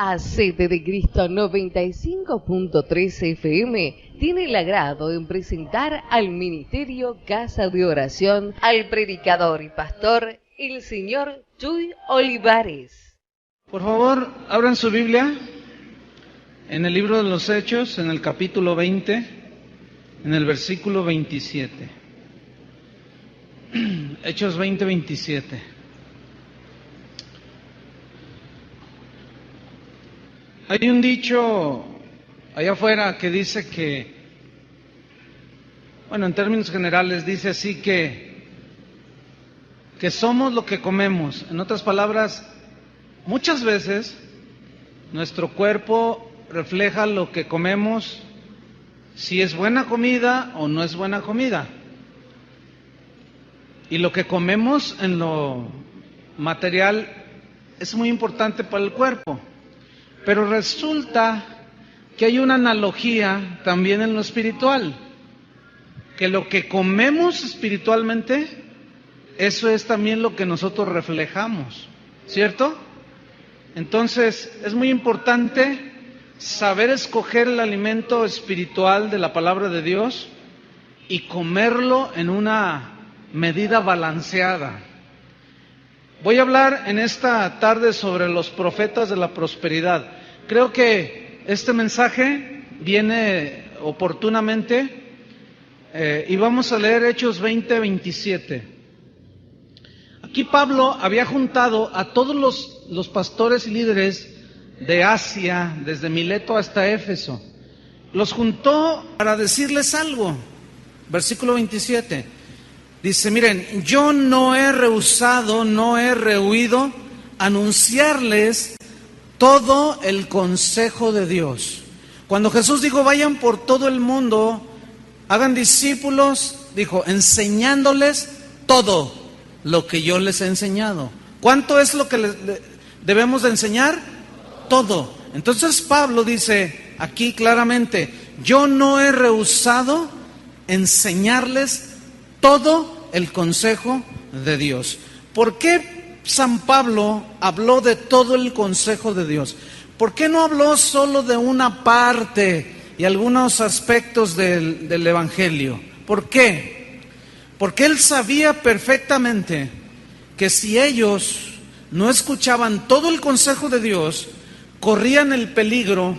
Hacete de Cristo 95.3 FM tiene el agrado en presentar al Ministerio Casa de Oración al predicador y pastor, el señor Chuy Olivares. Por favor, abran su Biblia en el libro de los Hechos, en el capítulo 20, en el versículo 27. Hechos 20, 27. Hay un dicho allá afuera que dice que, bueno, en términos generales dice así que somos lo que comemos. En otras palabras, muchas veces nuestro cuerpo refleja lo que comemos, si es buena comida o no es buena comida. Y lo que comemos en lo material es muy importante para el cuerpo. Pero resulta que hay una analogía también en lo espiritual, que lo que comemos espiritualmente, eso es también lo que nosotros reflejamos, ¿cierto? Entonces es muy importante saber escoger el alimento espiritual de la palabra de Dios y comerlo en una medida balanceada. Voy a hablar en esta tarde sobre los profetas de la prosperidad. Creo que este mensaje viene oportunamente y vamos a leer Hechos 20, 27. Aquí Pablo había juntado a todos los pastores y líderes de Asia, desde Mileto hasta Éfeso. Los juntó para decirles algo. Versículo 27. Dice, miren, yo no he rehusado, no he rehuido anunciarles todo el consejo de Dios. Cuando Jesús dijo, vayan por todo el mundo, hagan discípulos, dijo, enseñándoles todo lo que yo les he enseñado. ¿Cuánto es lo que debemos de enseñar? Todo. Entonces Pablo dice aquí claramente, yo no he rehusado enseñarles todo el consejo de Dios. ¿Por qué San Pablo habló de todo el consejo de Dios? ¿Por qué no habló solo de una parte y algunos aspectos del Evangelio? ¿Por qué? Porque él sabía perfectamente que si ellos no escuchaban todo el consejo de Dios, corrían el peligro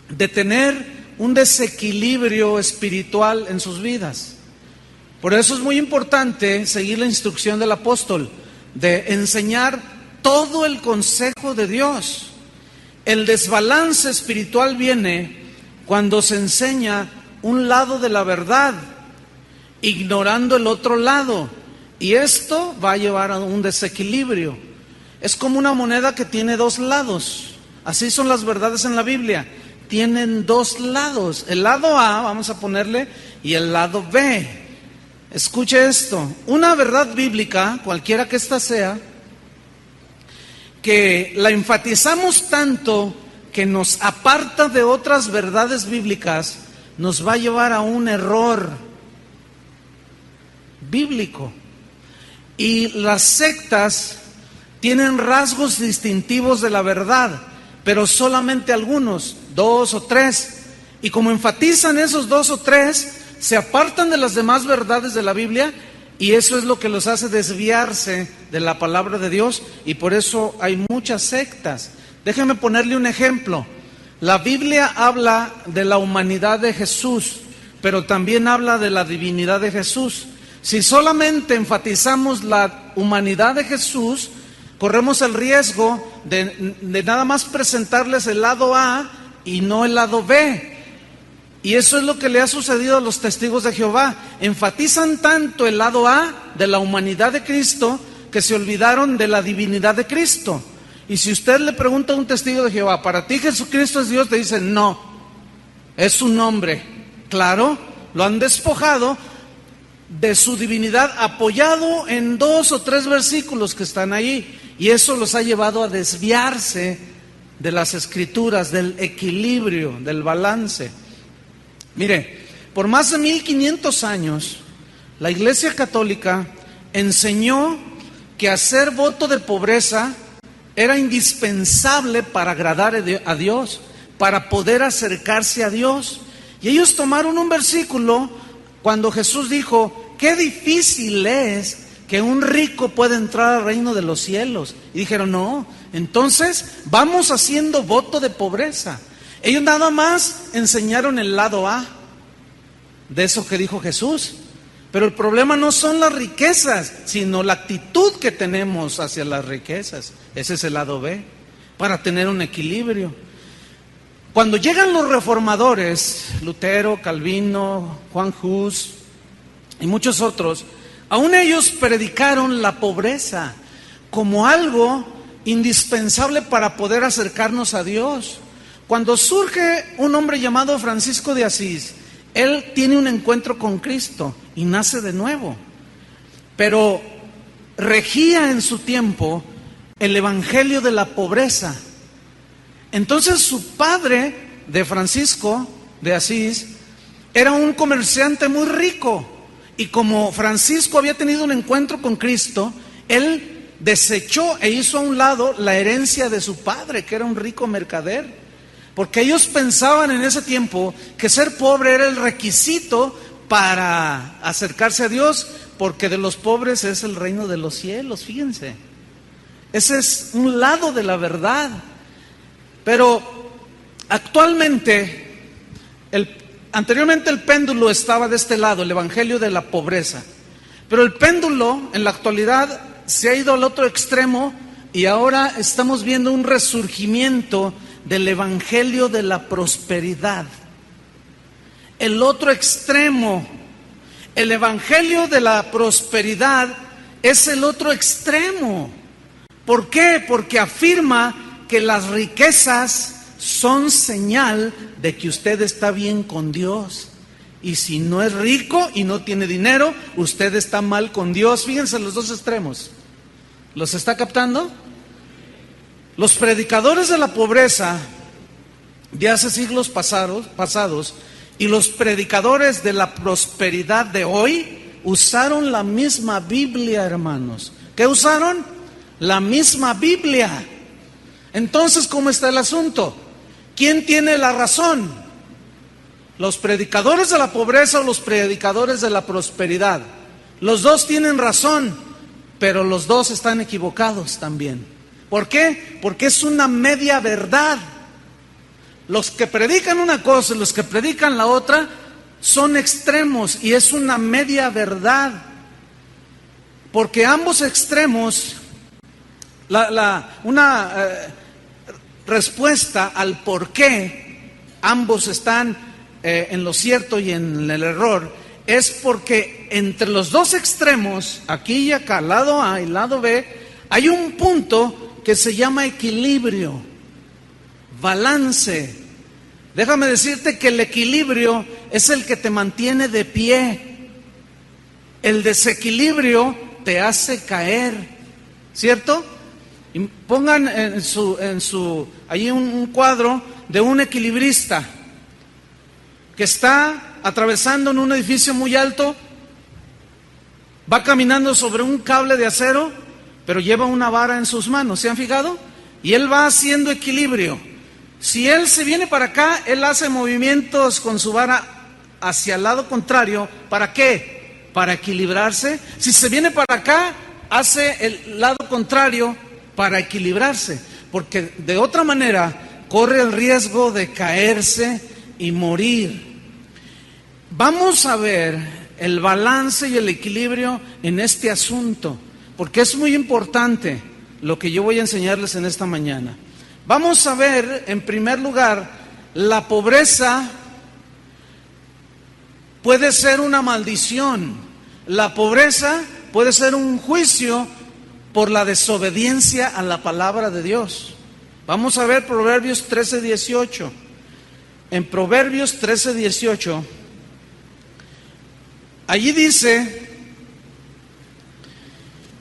de tener un desequilibrio espiritual en sus vidas. Por eso es muy importante seguir la instrucción del apóstol de enseñar todo el consejo de Dios. El desbalance espiritual viene cuando se enseña un lado de la verdad, ignorando el otro lado. Y esto va a llevar a un desequilibrio. Es como una moneda que tiene dos lados. Así son las verdades en la Biblia. Tienen dos lados. El lado A, vamos a ponerle, y el lado B. Escuche esto, una verdad bíblica, cualquiera que ésta sea, que la enfatizamos tanto que nos aparta de otras verdades bíblicas, nos va a llevar a un error bíblico. Y las sectas tienen rasgos distintivos de la verdad, pero solamente algunos, 2 o 3. Y como enfatizan esos 2 o 3, se apartan de las demás verdades de la Biblia y eso es lo que los hace desviarse de la palabra de Dios y por eso hay muchas sectas. Déjenme ponerle un ejemplo. La Biblia habla de la humanidad de Jesús, pero también habla de la divinidad de Jesús. Si solamente enfatizamos la humanidad de Jesús, corremos el riesgo de nada más presentarles el lado A y no el lado B. Y eso es lo que le ha sucedido a los testigos de Jehová. Enfatizan tanto el lado A de la humanidad de Cristo que se olvidaron de la divinidad de Cristo. Y si usted le pregunta a un testigo de Jehová, ¿para ti Jesucristo es Dios? Te dice, no, es un hombre. Claro, lo han despojado de su divinidad apoyado en 2 o 3 versículos que están ahí. Y eso los ha llevado a desviarse de las Escrituras, del equilibrio, del balance. Mire, por más de 1500 años, la Iglesia Católica enseñó que hacer voto de pobreza era indispensable para agradar a Dios, para poder acercarse a Dios. Y ellos tomaron un versículo cuando Jesús dijo: qué difícil es que un rico pueda entrar al reino de los cielos. Y dijeron: no, entonces vamos haciendo voto de pobreza. Ellos nada más enseñaron el lado A de eso que dijo Jesús. Pero el problema no son las riquezas, sino la actitud que tenemos hacia las riquezas. Ese es el lado B, para tener un equilibrio. Cuando llegan los reformadores, Lutero, Calvino, Juan Hus y muchos otros, aún ellos predicaron la pobreza como algo indispensable para poder acercarnos a Dios. Cuando surge un hombre llamado Francisco de Asís, él tiene un encuentro con Cristo y nace de nuevo. Pero regía en su tiempo el evangelio de la pobreza. Entonces su padre de Francisco de Asís era un comerciante muy rico. Y como Francisco había tenido un encuentro con Cristo, él desechó e hizo a un lado la herencia de su padre, que era un rico mercader. Porque ellos pensaban en ese tiempo que ser pobre era el requisito para acercarse a Dios, porque de los pobres es el reino de los cielos, fíjense. Ese es un lado de la verdad. Pero actualmente, anteriormente el péndulo estaba de este lado, el evangelio de la pobreza. Pero el péndulo en la actualidad se ha ido al otro extremo y ahora estamos viendo un resurgimiento del evangelio de la prosperidad. El otro extremo, el evangelio de la prosperidad es el otro extremo. ¿Por qué? Porque afirma que las riquezas son señal de que usted está bien con Dios. Y si no es rico y no tiene dinero, usted está mal con Dios. Fíjense los dos extremos. ¿Los está captando? Los predicadores de la pobreza de hace siglos pasados y los predicadores de la prosperidad de hoy usaron la misma Biblia, hermanos. ¿Qué usaron? La misma Biblia. Entonces, ¿cómo está el asunto? ¿Quién tiene la razón? ¿Los predicadores de la pobreza o los predicadores de la prosperidad? Los dos tienen razón, pero los dos están equivocados también. ¿Por qué? Porque es una media verdad. Los que predican una cosa y los que predican la otra son extremos y es una media verdad. Porque ambos extremos, una respuesta al por qué ambos están en lo cierto y en el error, es porque entre los dos extremos, aquí y acá, lado A y lado B, hay un punto que se llama equilibrio, balance. Déjame decirte que el equilibrio es el que te mantiene de pie. El desequilibrio te hace caer, ¿cierto? Y pongan allí un cuadro de un equilibrista que está atravesando en un edificio muy alto, va caminando sobre un cable de acero, pero lleva una vara en sus manos, ¿se han fijado? Y él va haciendo equilibrio. Si él se viene para acá, él hace movimientos con su vara hacia el lado contrario. ¿Para qué? Para equilibrarse. Si se viene para acá, hace el lado contrario para equilibrarse. Porque de otra manera corre el riesgo de caerse y morir. Vamos a ver el balance y el equilibrio en este asunto, porque es muy importante lo que yo voy a enseñarles en esta mañana. Vamos a ver, en primer lugar, la pobreza puede ser una maldición. La pobreza puede ser un juicio por la desobediencia a la palabra de Dios. Vamos a ver Proverbios 13:18. En Proverbios 13:18, allí dice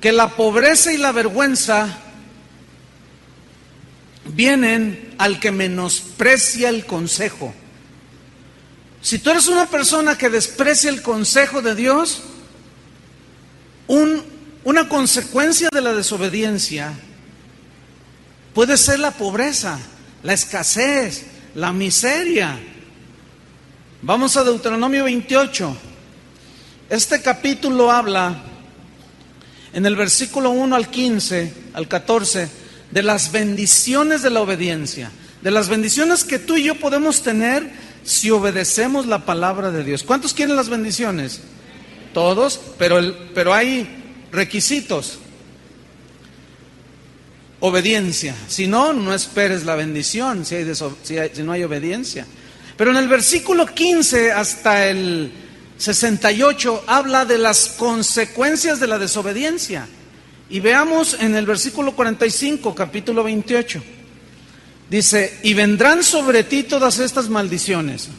que la pobreza y la vergüenza vienen al que menosprecia el consejo. Si tú eres una persona que desprecia el consejo de Dios, una consecuencia de la desobediencia puede ser la pobreza, la escasez, la miseria. Vamos a Deuteronomio 28. Este capítulo habla en el versículo 1 al 15, al 14, de las bendiciones de la obediencia, de las bendiciones que tú y yo podemos tener si obedecemos la palabra de Dios. ¿Cuántos quieren las bendiciones? Todos, pero hay requisitos. Obediencia. Si no, no esperes la bendición si no hay obediencia. Pero en el versículo 15 hasta el 68 habla de las consecuencias de la desobediencia. Y veamos en el versículo 45, capítulo 28. Dice: y vendrán sobre ti todas estas maldiciones,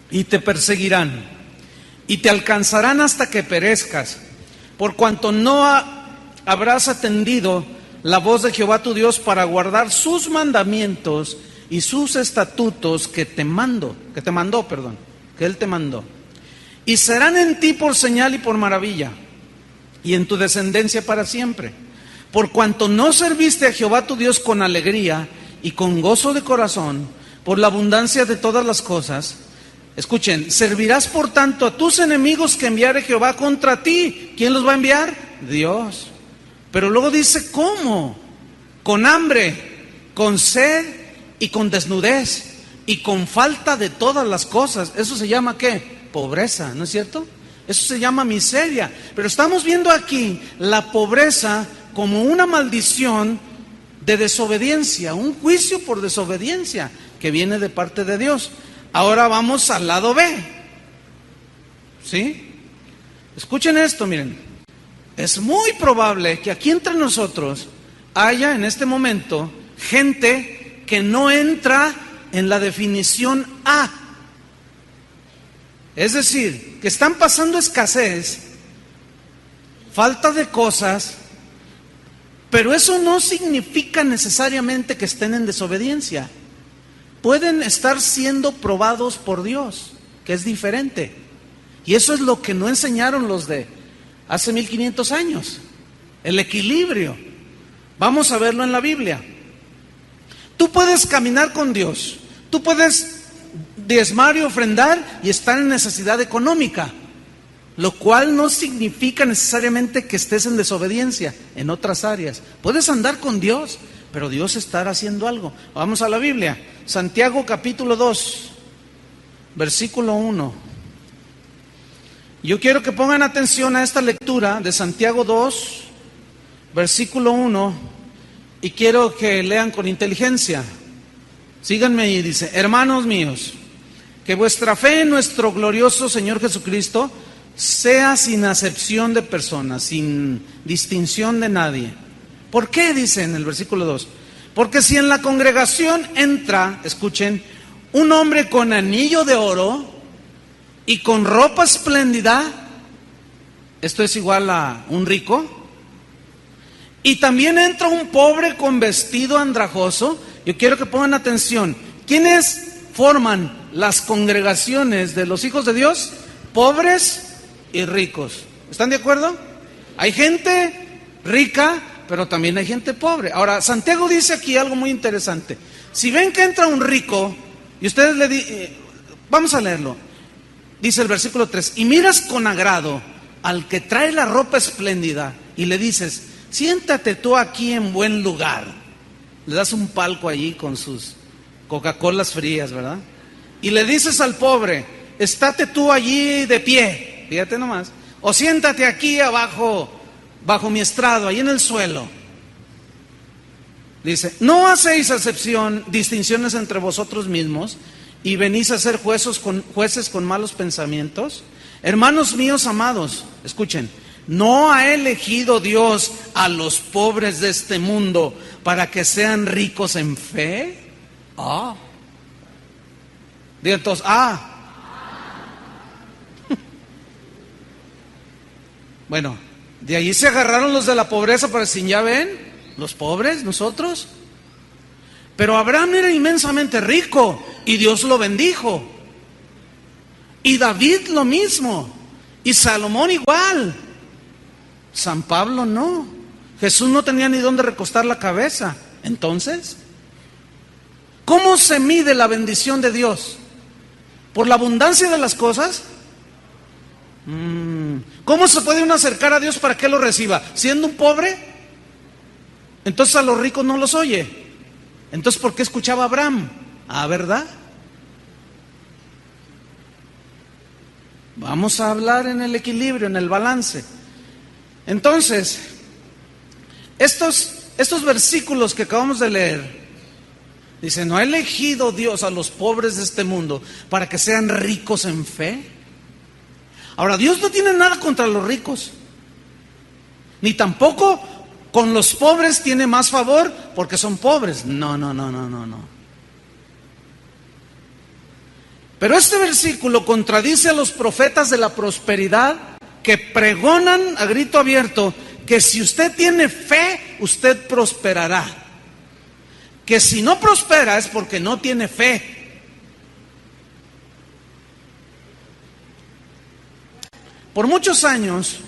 y te perseguirán, y te alcanzarán hasta que perezcas, por cuanto no habrás atendido la voz de Jehová tu Dios para guardar sus mandamientos y sus estatutos que Él te mandó. Y serán en ti por señal y por maravilla, y en tu descendencia para siempre, por cuanto no serviste a Jehová tu Dios con alegría y con gozo de corazón, por la abundancia de todas las cosas. Escuchen: servirás por tanto a tus enemigos que enviare Jehová contra ti. ¿Quién los va a enviar? Dios. Pero luego dice cómo: con hambre, con sed y con desnudez y con falta de todas las cosas. ¿Eso se llama qué? Pobreza, ¿no es cierto? Eso se llama miseria. Pero estamos viendo aquí la pobreza como una maldición de desobediencia, un juicio por desobediencia que viene de parte de Dios. Ahora vamos al lado B. ¿Sí? Escuchen esto, miren. Es muy probable que aquí entre nosotros haya en este momento gente que no entra en la definición A. Es decir, que están pasando escasez, falta de cosas, pero eso no significa necesariamente que estén en desobediencia. Pueden estar siendo probados por Dios, que es diferente. Y eso es lo que no enseñaron los de hace 1500 años. El equilibrio. Vamos a verlo en la Biblia. Tú puedes caminar con Dios. Tú puedes diezmar y ofrendar y estar en necesidad económica, lo cual no significa necesariamente que estés en desobediencia en otras áreas. Puedes andar con Dios, pero Dios estará haciendo algo. Vamos a la Biblia. Santiago capítulo 2, versículo 1. Yo quiero que pongan atención a esta lectura de Santiago 2, versículo 1, y quiero que lean con inteligencia. Síganme y dice: hermanos míos, que vuestra fe en nuestro glorioso Señor Jesucristo sea sin acepción de personas, sin distinción de nadie. ¿Por qué? Dice en el versículo 2. Porque si en la congregación entra, escuchen, un hombre con anillo de oro y con ropa espléndida, esto es igual a un rico, y también entra un pobre con vestido andrajoso. Yo quiero que pongan atención. ¿Quiénes forman las congregaciones de los hijos de Dios? Pobres y ricos. ¿Están de acuerdo? Hay gente rica, pero también hay gente pobre. Ahora, Santiago dice aquí algo muy interesante. Si ven que entra un rico, y ustedes vamos a leerlo. Dice el versículo 3: y miras con agrado al que trae la ropa espléndida y le dices: siéntate tú aquí en buen lugar. Le das un palco allí con sus Coca-Colas frías, ¿verdad? Y le dices al pobre: estate tú allí de pie, fíjate nomás, o siéntate aquí abajo, bajo mi estrado, ahí en el suelo. Dice: ¿no hacéis distinciones entre vosotros mismos y venís a ser jueces con malos pensamientos? Hermanos míos amados, escuchen, ¿no ha elegido Dios a los pobres de este mundo para que sean ricos en fe? Digan todos: Bueno, de allí se agarraron los de la pobreza para decir: ya ven, los pobres, nosotros. Pero Abraham era inmensamente rico y Dios lo bendijo. Y David lo mismo. Y Salomón igual. San Pablo no. Jesús no tenía ni dónde recostar la cabeza. Entonces, ¿cómo se mide la bendición de Dios? ¿Por la abundancia de las cosas? ¿Cómo se puede uno acercar a Dios para que lo reciba? ¿Siendo un pobre? Entonces a los ricos no los oye. Entonces, ¿por qué escuchaba a Abraham? Ah, ¿verdad? Vamos a hablar en el equilibrio, en el balance. Entonces, estos versículos que acabamos de leer, dice, ¿no ha elegido Dios a los pobres de este mundo para que sean ricos en fe? Ahora, Dios no tiene nada contra los ricos, ni tampoco con los pobres tiene más favor porque son pobres. No. Pero este versículo contradice a los profetas de la prosperidad que pregonan a grito abierto que si usted tiene fe, usted prosperará. Que si no prospera es porque no tiene fe. Por muchos años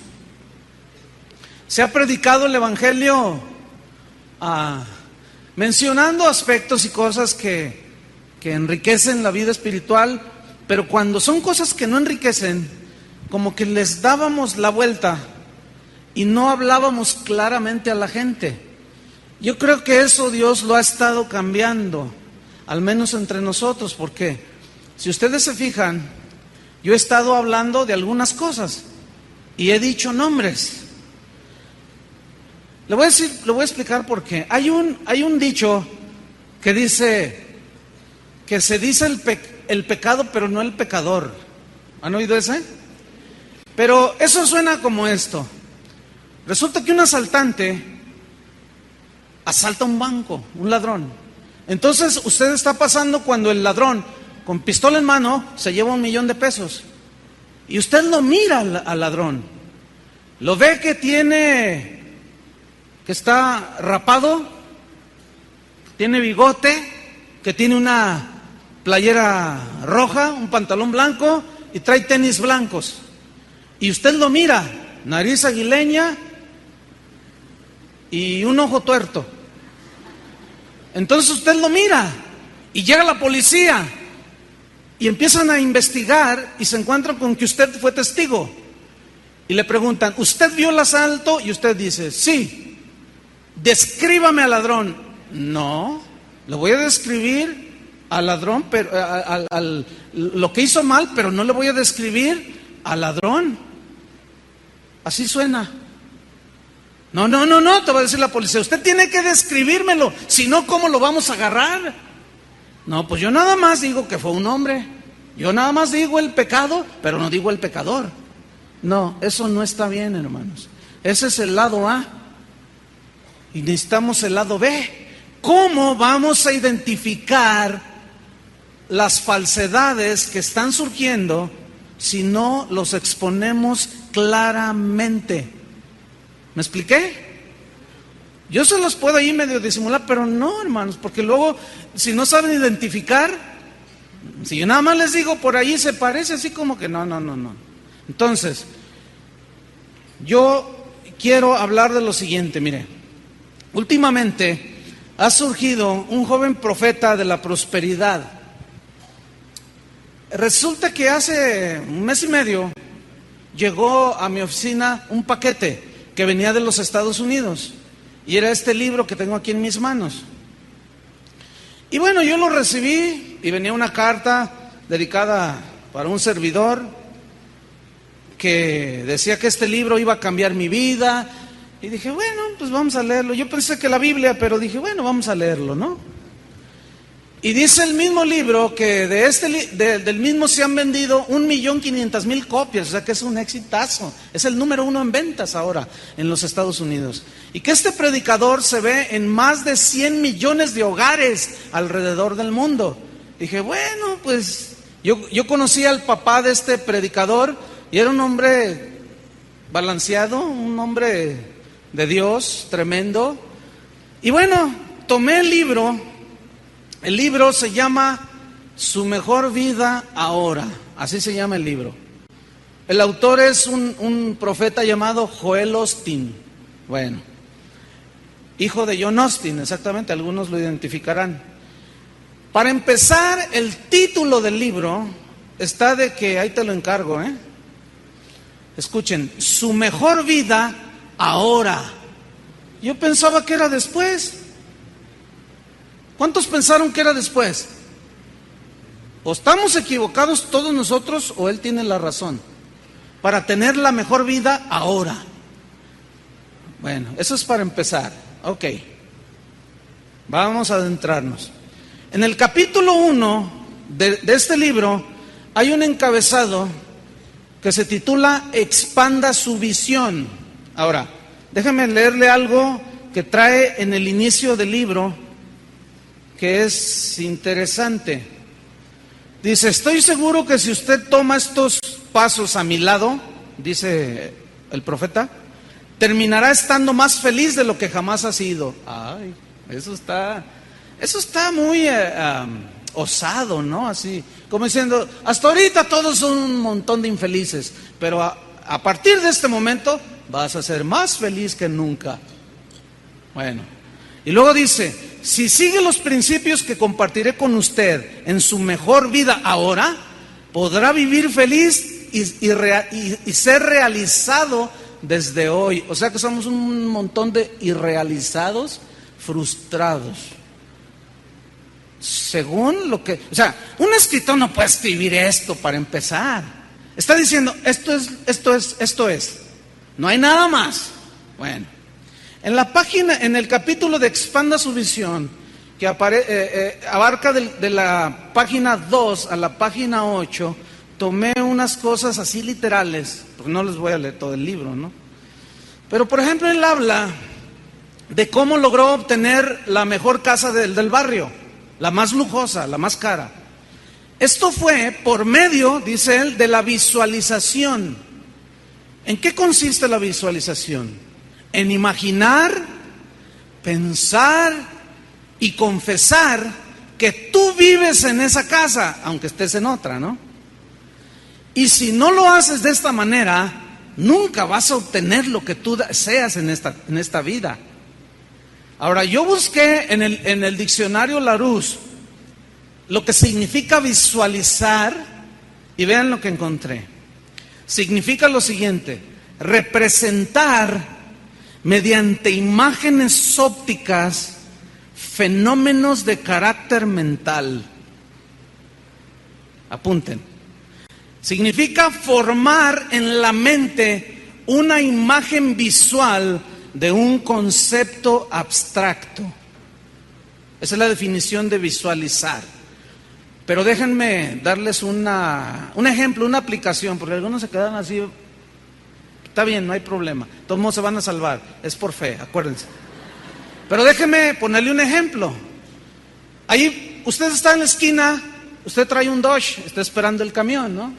se ha predicado el Evangelio mencionando aspectos y cosas que enriquecen la vida espiritual, pero cuando son cosas que no enriquecen, como que les dábamos la vuelta y no hablábamos claramente a la gente. Yo creo que eso Dios lo ha estado cambiando, al menos entre nosotros, porque si ustedes se fijan, yo he estado hablando de algunas cosas y he dicho nombres. Le voy a explicar por qué. Hay un dicho que dice que se dice el pecado, pero no el pecador. ¿Han oído ese? Pero eso suena como esto. Resulta que un asaltante asalta un banco, un ladrón. Entonces usted está pasando cuando el ladrón, con pistola en mano, se lleva $1,000,000. Y usted lo mira al ladrón. Lo ve que está rapado, tiene bigote, que tiene una playera roja, un pantalón blanco y trae tenis blancos. Y usted lo mira, nariz aguileña y un ojo tuerto. Entonces usted lo mira y llega la policía y empiezan a investigar y se encuentran con que usted fue testigo. Y le preguntan, ¿usted vio el asalto? Y usted dice, sí. Descríbame al ladrón. No, le voy a describir al ladrón, pero lo que hizo mal, pero no le voy a describir al ladrón. Así suena. No, te va a decir la policía, usted tiene que describírmelo, si no, ¿cómo lo vamos a agarrar? No, pues yo nada más digo que fue un hombre. Yo nada más digo el pecado, pero no digo el pecador. No, eso no está bien, hermanos. Ese es el lado A. Y necesitamos el lado B. ¿Cómo vamos a identificar las falsedades que están surgiendo si no los exponemos claramente? ¿Me expliqué? Yo se los puedo ahí medio disimular, pero no, hermanos, porque luego, si no saben identificar, si yo nada más les digo por ahí se parece, así como que no. Entonces, yo quiero hablar de lo siguiente, mire. Últimamente ha surgido un joven profeta de la prosperidad. Resulta que hace un mes y medio llegó a mi oficina un paquete que venía de los Estados Unidos y era este libro que tengo aquí en mis manos. Y bueno, yo lo recibí y venía una carta dedicada para un servidor que decía que este libro iba a cambiar mi vida. Y dije, bueno, pues vamos a leerlo. Yo pensé que la Biblia, pero dije, bueno, vamos a leerlo, ¿no? Y dice el mismo libro que del mismo se han vendido 1,500,000 copias, o sea que es un exitazo. Es el número 1 en ventas ahora en los Estados Unidos. Y que este predicador se ve en más de 100 millones de hogares alrededor del mundo. Dije, bueno, pues yo conocí al papá de este predicador y era un hombre balanceado, un hombre de Dios, tremendo. Y bueno, tomé el libro. El libro se llama Su mejor vida ahora. Así se llama el libro. El autor es un profeta llamado Joel Osteen. Bueno, hijo de John Austin, exactamente, algunos lo identificarán. Para empezar, el título del libro está de que, ahí te lo encargo, escuchen, su mejor vida ahora. Yo pensaba que era después. ¿Cuántos pensaron que era después? O estamos equivocados todos nosotros o él tiene la razón. Para tener la mejor vida ahora. Bueno, eso es para empezar. Ok. Vamos a adentrarnos. En el capítulo 1 de este libro hay un encabezado que se titula Expanda su visión. Ahora, déjame leerle algo que trae en el inicio del libro que es interesante. Dice, estoy seguro que si usted toma estos pasos a mi lado, dice el profeta, terminará estando más feliz de lo que jamás ha sido. Ay, eso está muy osado, ¿no? Así, como diciendo, hasta ahorita todos son un montón de infelices, pero a partir de este momento vas a ser más feliz que nunca. Bueno, y luego dice, si sigue los principios que compartiré con usted en su mejor vida ahora, podrá vivir feliz y ser realizado desde hoy. O sea que somos un montón de irrealizados, frustrados. Según lo que, o sea, un escritor no puede escribir esto para empezar. Está diciendo, esto es. No hay nada más. Bueno, en la página, en el capítulo de Expanda su visión, que abarca de la página 2 a la página 8, tomé unas cosas así literales, porque no les voy a leer todo el libro, ¿no? Pero por ejemplo, él habla de cómo logró obtener la mejor casa del barrio, la más lujosa, la más cara. Esto fue por medio, dice él, de la visualización. ¿En qué consiste la visualización? En imaginar, pensar y confesar que tú vives en esa casa, aunque estés en otra, ¿no? Y si no lo haces de esta manera, nunca vas a obtener lo que tú deseas en esta vida. Ahora, yo busqué en el diccionario Larousse lo que significa visualizar y vean lo que encontré. Significa lo siguiente: representar mediante imágenes ópticas fenómenos de carácter mental. Apunten. Significa formar en la mente una imagen visual de un concepto abstracto. Esa es la definición de visualizar. Pero déjenme darles un ejemplo, una aplicación, porque algunos se quedan así. Está bien, no hay problema. Todos modos se van a salvar. Es por fe, acuérdense. Pero déjenme ponerle un ejemplo. Ahí, usted está en la esquina, usted trae un Dodge, está esperando el camión, ¿no?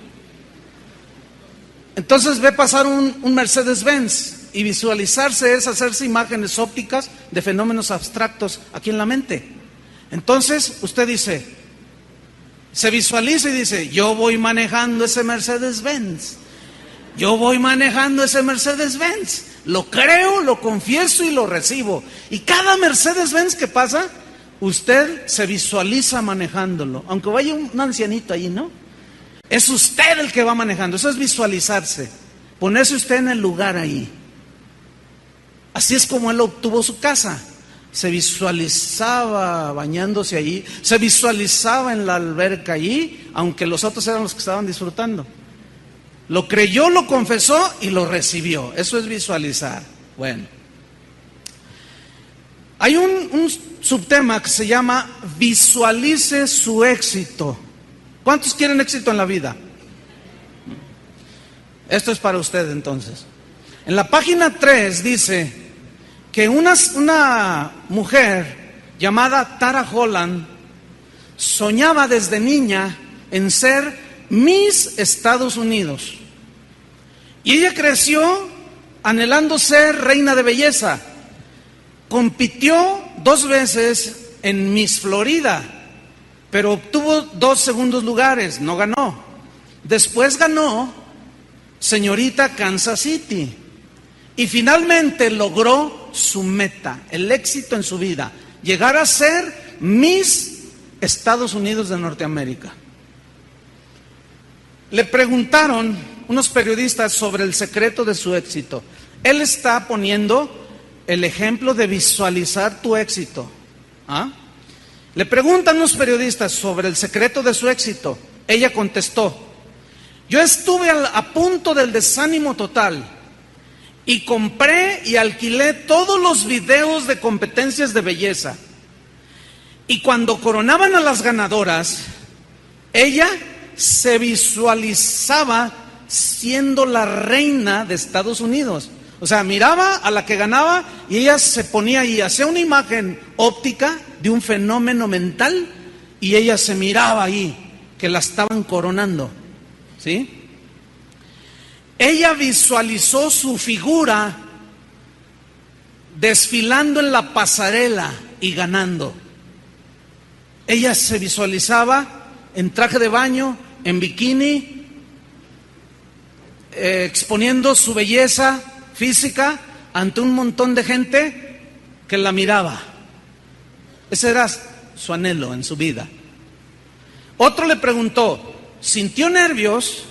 Entonces ve pasar un Mercedes-Benz y visualizarse es hacerse imágenes ópticas de fenómenos abstractos aquí en la mente. Entonces usted dice, se visualiza y dice, yo voy manejando ese Mercedes-Benz. Yo voy manejando ese Mercedes-Benz. Lo creo, lo confieso y lo recibo. Y cada Mercedes-Benz que pasa, usted se visualiza manejándolo. Aunque vaya un ancianito ahí, ¿no? Es usted el que va manejando. Eso es visualizarse. Ponerse usted en el lugar ahí. Así es como él obtuvo su casa. Se visualizaba bañándose allí. Se visualizaba en la alberca allí, aunque los otros eran los que estaban disfrutando. Lo creyó, lo confesó y lo recibió. Eso es visualizar. Bueno. Hay un subtema que se llama visualice su éxito. ¿Cuántos quieren éxito en la vida? Esto es para usted entonces. En la página 3 dice que una mujer llamada Tara Holland soñaba desde niña en ser Miss Estados Unidos. Y ella creció anhelando ser reina de belleza. Compitió 2 veces en Miss Florida, pero obtuvo 2 segundos lugares, no ganó. Después ganó señorita Kansas City. Y finalmente logró su meta, el éxito en su vida, llegar a ser Miss Estados Unidos de Norteamérica. Le preguntaron unos periodistas sobre el secreto de su éxito. Él está poniendo el ejemplo de visualizar tu éxito. Le preguntan unos periodistas sobre el secreto de su éxito. Ella contestó: yo estuve a punto del desánimo total y compré y alquilé todos los videos de competencias de belleza. Y cuando coronaban a las ganadoras, ella se visualizaba siendo la reina de Estados Unidos. O sea, miraba a la que ganaba y ella se ponía ahí, hacía una imagen óptica de un fenómeno mental y ella se miraba ahí, que la estaban coronando, ¿sí? Ella visualizó su figura desfilando en la pasarela y ganando. Ella se visualizaba en traje de baño, en bikini, exponiendo su belleza física ante un montón de gente que la miraba. Ese era su anhelo en su vida. Otro le preguntó: ¿sintió nervios?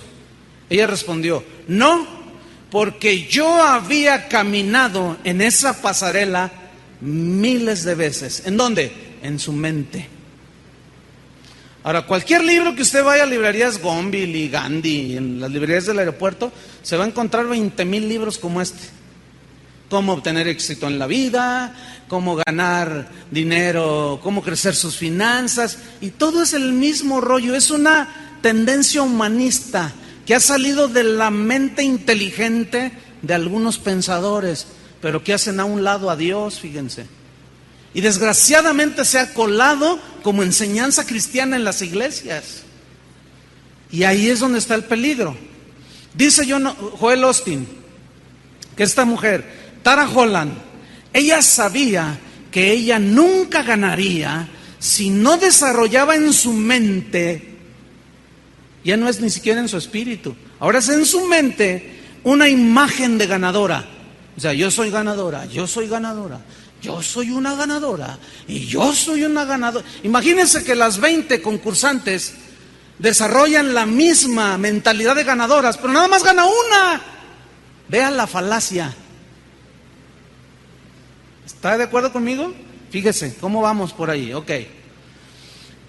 Ella respondió: no, porque yo había caminado en esa pasarela miles de veces. ¿En dónde? En su mente. Ahora, cualquier libro que usted vaya a librerías Gonville y Gandhi, en las librerías del aeropuerto, se va a encontrar 20,000 libros como este. Cómo obtener éxito en la vida, cómo ganar dinero, cómo crecer sus finanzas, y todo es el mismo rollo. Es una tendencia humanista que ha salido de la mente inteligente de algunos pensadores, pero que hacen a un lado a Dios, fíjense. Y desgraciadamente se ha colado como enseñanza cristiana en las iglesias. Y ahí es donde está el peligro. Dice Joel Osteen que esta mujer, Tara Holland, ella sabía que ella nunca ganaría si no desarrollaba en su mente, ya no es ni siquiera en su espíritu, ahora es en su mente, una imagen de ganadora. O sea, yo soy ganadora, yo soy ganadora, yo soy una ganadora y yo soy una ganadora. Imagínense que las 20 concursantes desarrollan la misma mentalidad de ganadoras, pero nada más gana una. Vean la falacia. ¿Está de acuerdo conmigo? Fíjese, ¿cómo vamos por ahí? Ok.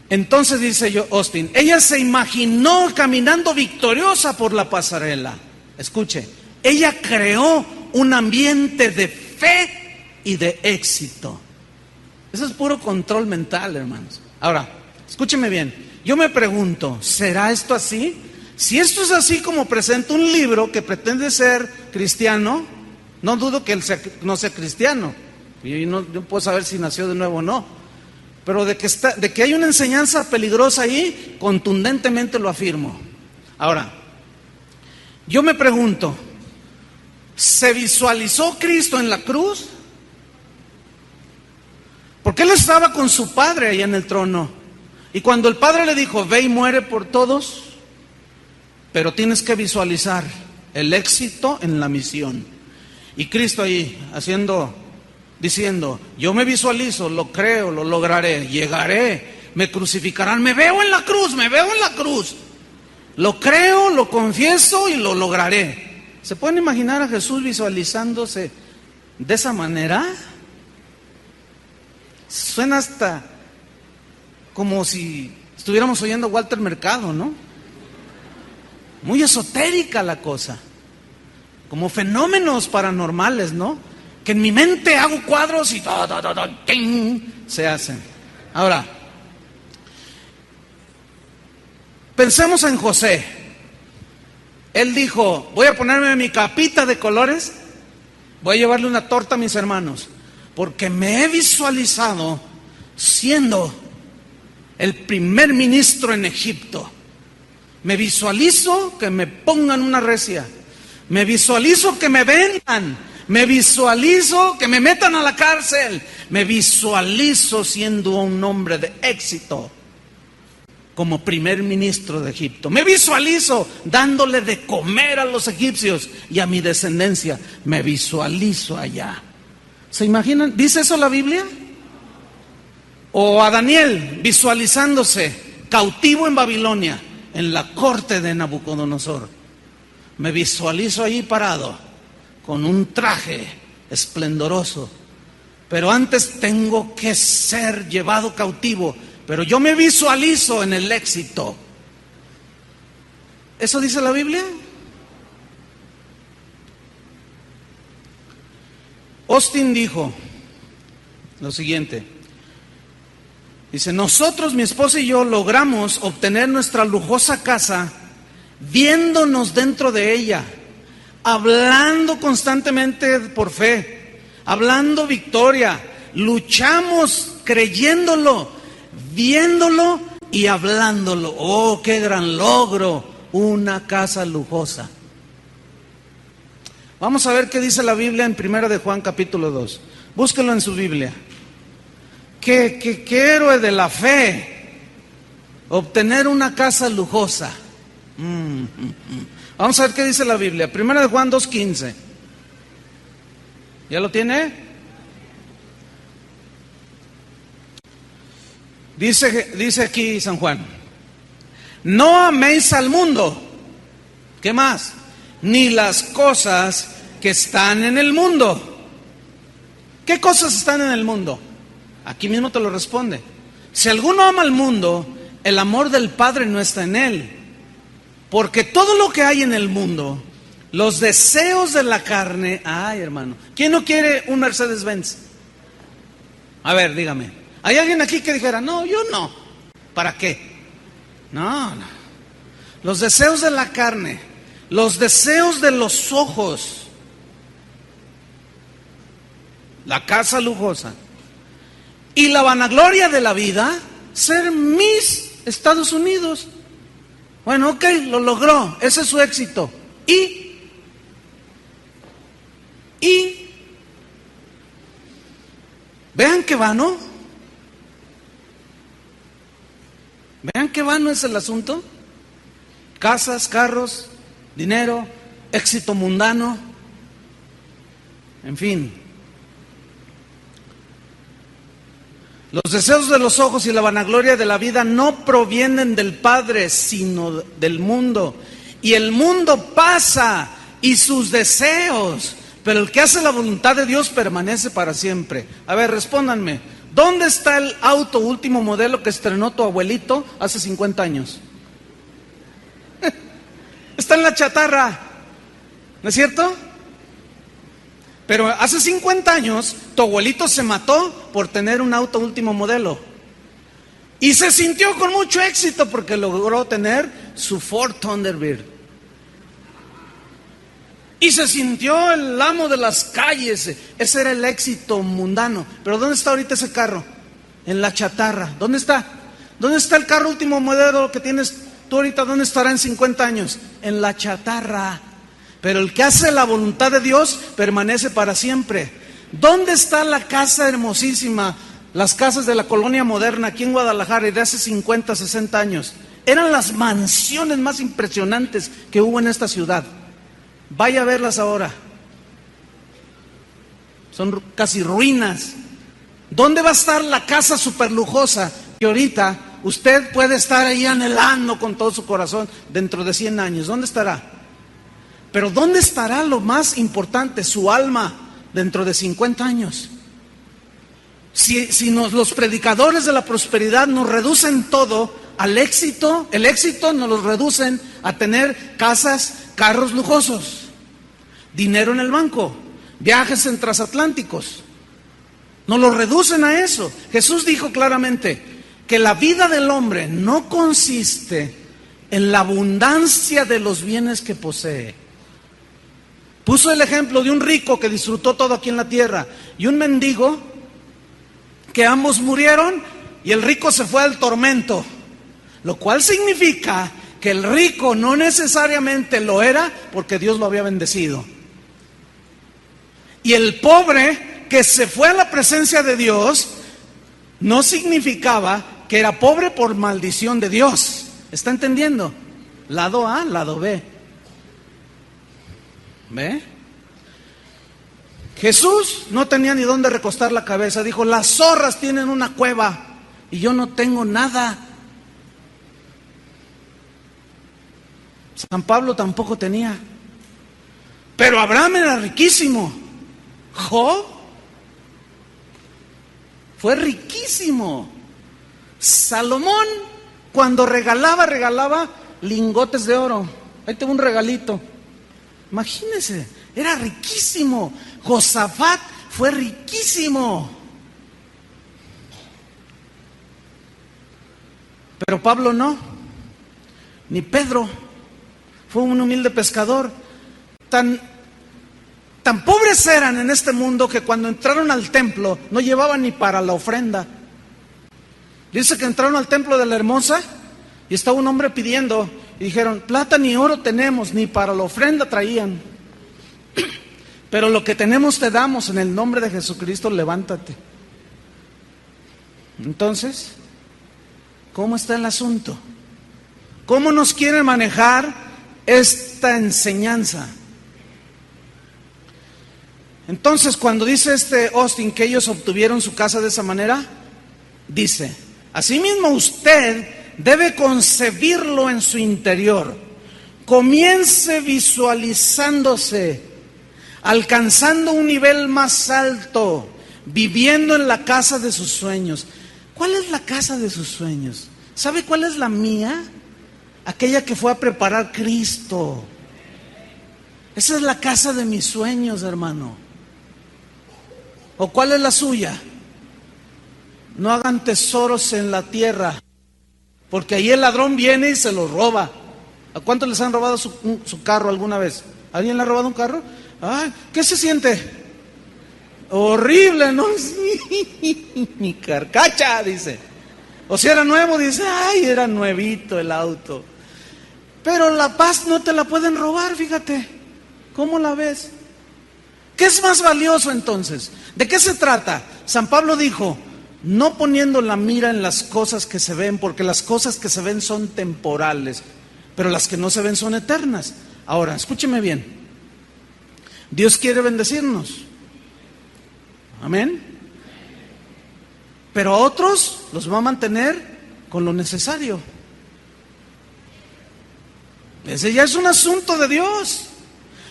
Entonces dice Osteen, ella se imaginó caminando victoriosa por la pasarela. Escuche, ella creó un ambiente de fe y de éxito. Eso es puro control mental, hermanos. Ahora, escúcheme bien. Yo me pregunto, ¿será esto así? Si esto es así como presenta un libro que pretende ser cristiano, no dudo que él no sea cristiano. Yo puedo saber si nació de nuevo o no. Pero de que hay una enseñanza peligrosa ahí, contundentemente lo afirmo. Ahora, yo me pregunto, ¿se visualizó Cristo en la cruz? Porque Él estaba con su Padre ahí en el trono. Y cuando el Padre le dijo, ve y muere por todos, pero tienes que visualizar el éxito en la misión. Y Cristo ahí diciendo, yo me visualizo, lo creo, lo lograré, llegaré, me crucificarán, me veo en la cruz. Lo creo, lo confieso y lo lograré. ¿Se pueden imaginar a Jesús visualizándose de esa manera? Suena hasta como si estuviéramos oyendo a Walter Mercado, ¿no? Muy esotérica la cosa, como fenómenos paranormales, ¿no? Que en mi mente hago cuadros y se hacen. Ahora, pensemos en José. Él dijo, voy a ponerme mi capita de colores, voy a llevarle una torta a mis hermanos, porque me he visualizado siendo el primer ministro en Egipto. Me visualizo que me pongan una recia, me visualizo que me vendan, me visualizo que me metan a la cárcel, me visualizo siendo un hombre de éxito. como primer ministro de Egipto. Me visualizo dándole de comer a los egipcios y a mi descendencia. Me visualizo allá. ¿Se imaginan? ¿Dice eso la Biblia? O a Daniel visualizándose cautivo en Babilonia, en la corte de Nabucodonosor. Me visualizo ahí parado, con un traje esplendoroso. Pero antes tengo que ser llevado cautivo. Pero yo me visualizo en el éxito. ¿Eso dice la Biblia? Austin dijo lo siguiente. Dice, nosotros, mi esposa y yo, logramos obtener nuestra lujosa casa viéndonos dentro de ella, hablando constantemente por fe, hablando victoria, luchamos creyéndolo, viéndolo y hablándolo. ¡Oh, qué gran logro! Una casa lujosa. Vamos a ver qué dice la Biblia en 1 de Juan capítulo 2. Búsquelo en su Biblia. ¿Qué héroe de la fe? Obtener una casa lujosa. Vamos a ver qué dice la Biblia. 1 de Juan 2:15. ¿Ya lo tiene? Dice aquí San Juan: no améis al mundo. ¿Qué más? Ni las cosas que están en el mundo. ¿Qué cosas están en el mundo? Aquí mismo te lo responde. Si alguno ama al mundo, el amor del Padre no está en él. Porque todo lo que hay en el mundo, los deseos de la carne. Ay, hermano, ¿quién no quiere un Mercedes-Benz? A ver, dígame. ¿Hay alguien aquí que dijera, no, yo no? ¿Para qué? No. Los deseos de la carne, los deseos de los ojos, la casa lujosa y la vanagloria de la vida, ser Miss Estados Unidos. Bueno, ok, lo logró, ese es su éxito. Y vean qué vano. Vean qué vano es el asunto. Casas, carros, dinero, éxito mundano, en fin. Los deseos de los ojos y la vanagloria de la vida no provienen del Padre, sino del mundo. Y el mundo pasa y sus deseos, pero el que hace la voluntad de Dios permanece para siempre. A ver, respóndanme. ¿Dónde está el auto último modelo que estrenó tu abuelito hace 50 años? Está en la chatarra, ¿no es cierto? Pero hace 50 años tu abuelito se mató por tener un auto último modelo. Y se sintió con mucho éxito porque logró tener su Ford Thunderbird. Y se sintió el amo de las calles. Ese era el éxito mundano. Pero ¿dónde está ahorita ese carro? En la chatarra. ¿Dónde está? ¿Dónde está el carro último modelo que tienes tú ahorita? ¿Dónde estará en 50 años? En la chatarra. Pero el que hace la voluntad de Dios permanece para siempre. ¿Dónde está la casa hermosísima? Las casas de la colonia moderna aquí en Guadalajara y de hace 50, 60 años. Eran las mansiones más impresionantes que hubo en esta ciudad. Vaya a verlas ahora. Son casi ruinas. ¿Dónde va a estar la casa superlujosa que ahorita usted puede estar ahí anhelando con todo su corazón dentro de 100 años? ¿Dónde estará? Pero ¿dónde estará lo más importante? Su alma dentro de 50 años. Si los predicadores de la prosperidad nos reducen todo al éxito, el éxito nos lo reducen a tener casas, carros lujosos, dinero en el banco, viajes en transatlánticos. Nos lo reducen a eso. Jesús dijo claramente que la vida del hombre no consiste en la abundancia de los bienes que posee. Puso el ejemplo de un rico que disfrutó todo aquí en la tierra y un mendigo que ambos murieron y el rico se fue al tormento, lo cual significa que el rico no necesariamente lo era porque Dios lo había bendecido. Y el pobre que se fue a la presencia de Dios no significaba que era pobre por maldición de Dios. ¿Está entendiendo? Lado A, lado B. ¿Ve? Jesús no tenía ni dónde recostar la cabeza. Dijo, las zorras tienen una cueva y yo no tengo nada. San Pablo tampoco tenía. Pero Abraham era riquísimo. Job fue riquísimo. Salomón, cuando regalaba lingotes de oro. Ahí tengo un regalito. Imagínense, era riquísimo. Josafat fue riquísimo. Pero Pablo no, ni Pedro. Fue un humilde pescador. Tan pobres eran en este mundo que cuando entraron al templo no llevaban ni para la ofrenda. Dice que entraron al templo de la Hermosa y estaba un hombre pidiendo y dijeron, plata ni oro tenemos, ni para la ofrenda traían. Pero lo que tenemos te damos, en el nombre de Jesucristo, levántate. Entonces, ¿cómo está el asunto? ¿Cómo nos quieren manejar esta enseñanza? Entonces, cuando dice Austin que ellos obtuvieron su casa de esa manera, dice, asimismo usted debe concebirlo en su interior. Comience visualizándose, alcanzando un nivel más alto, viviendo en la casa de sus sueños. ¿Cuál es la casa de sus sueños? ¿Sabe cuál es la mía? Aquella que fue a preparar Cristo. Esa es la casa de mis sueños, hermano. ¿O cuál es la suya? No hagan tesoros en la tierra, porque ahí el ladrón viene y se los roba. ¿A cuántos les han robado su carro alguna vez? ¿Alguien le ha robado un carro? Ay, ¿qué se siente? Horrible, ¿no? Mi carcacha, dice. O si era nuevo, dice, ay, era nuevito el auto. Pero la paz no te la pueden robar, fíjate. ¿Cómo la ves? ¿Qué es más valioso entonces? ¿De qué se trata? San Pablo dijo, no poniendo la mira en las cosas que se ven, porque las cosas que se ven son temporales, pero las que no se ven son eternas. Ahora, escúcheme bien. Dios quiere bendecirnos. Amén. Pero a otros los va a mantener con lo necesario. Ese ya es un asunto de Dios.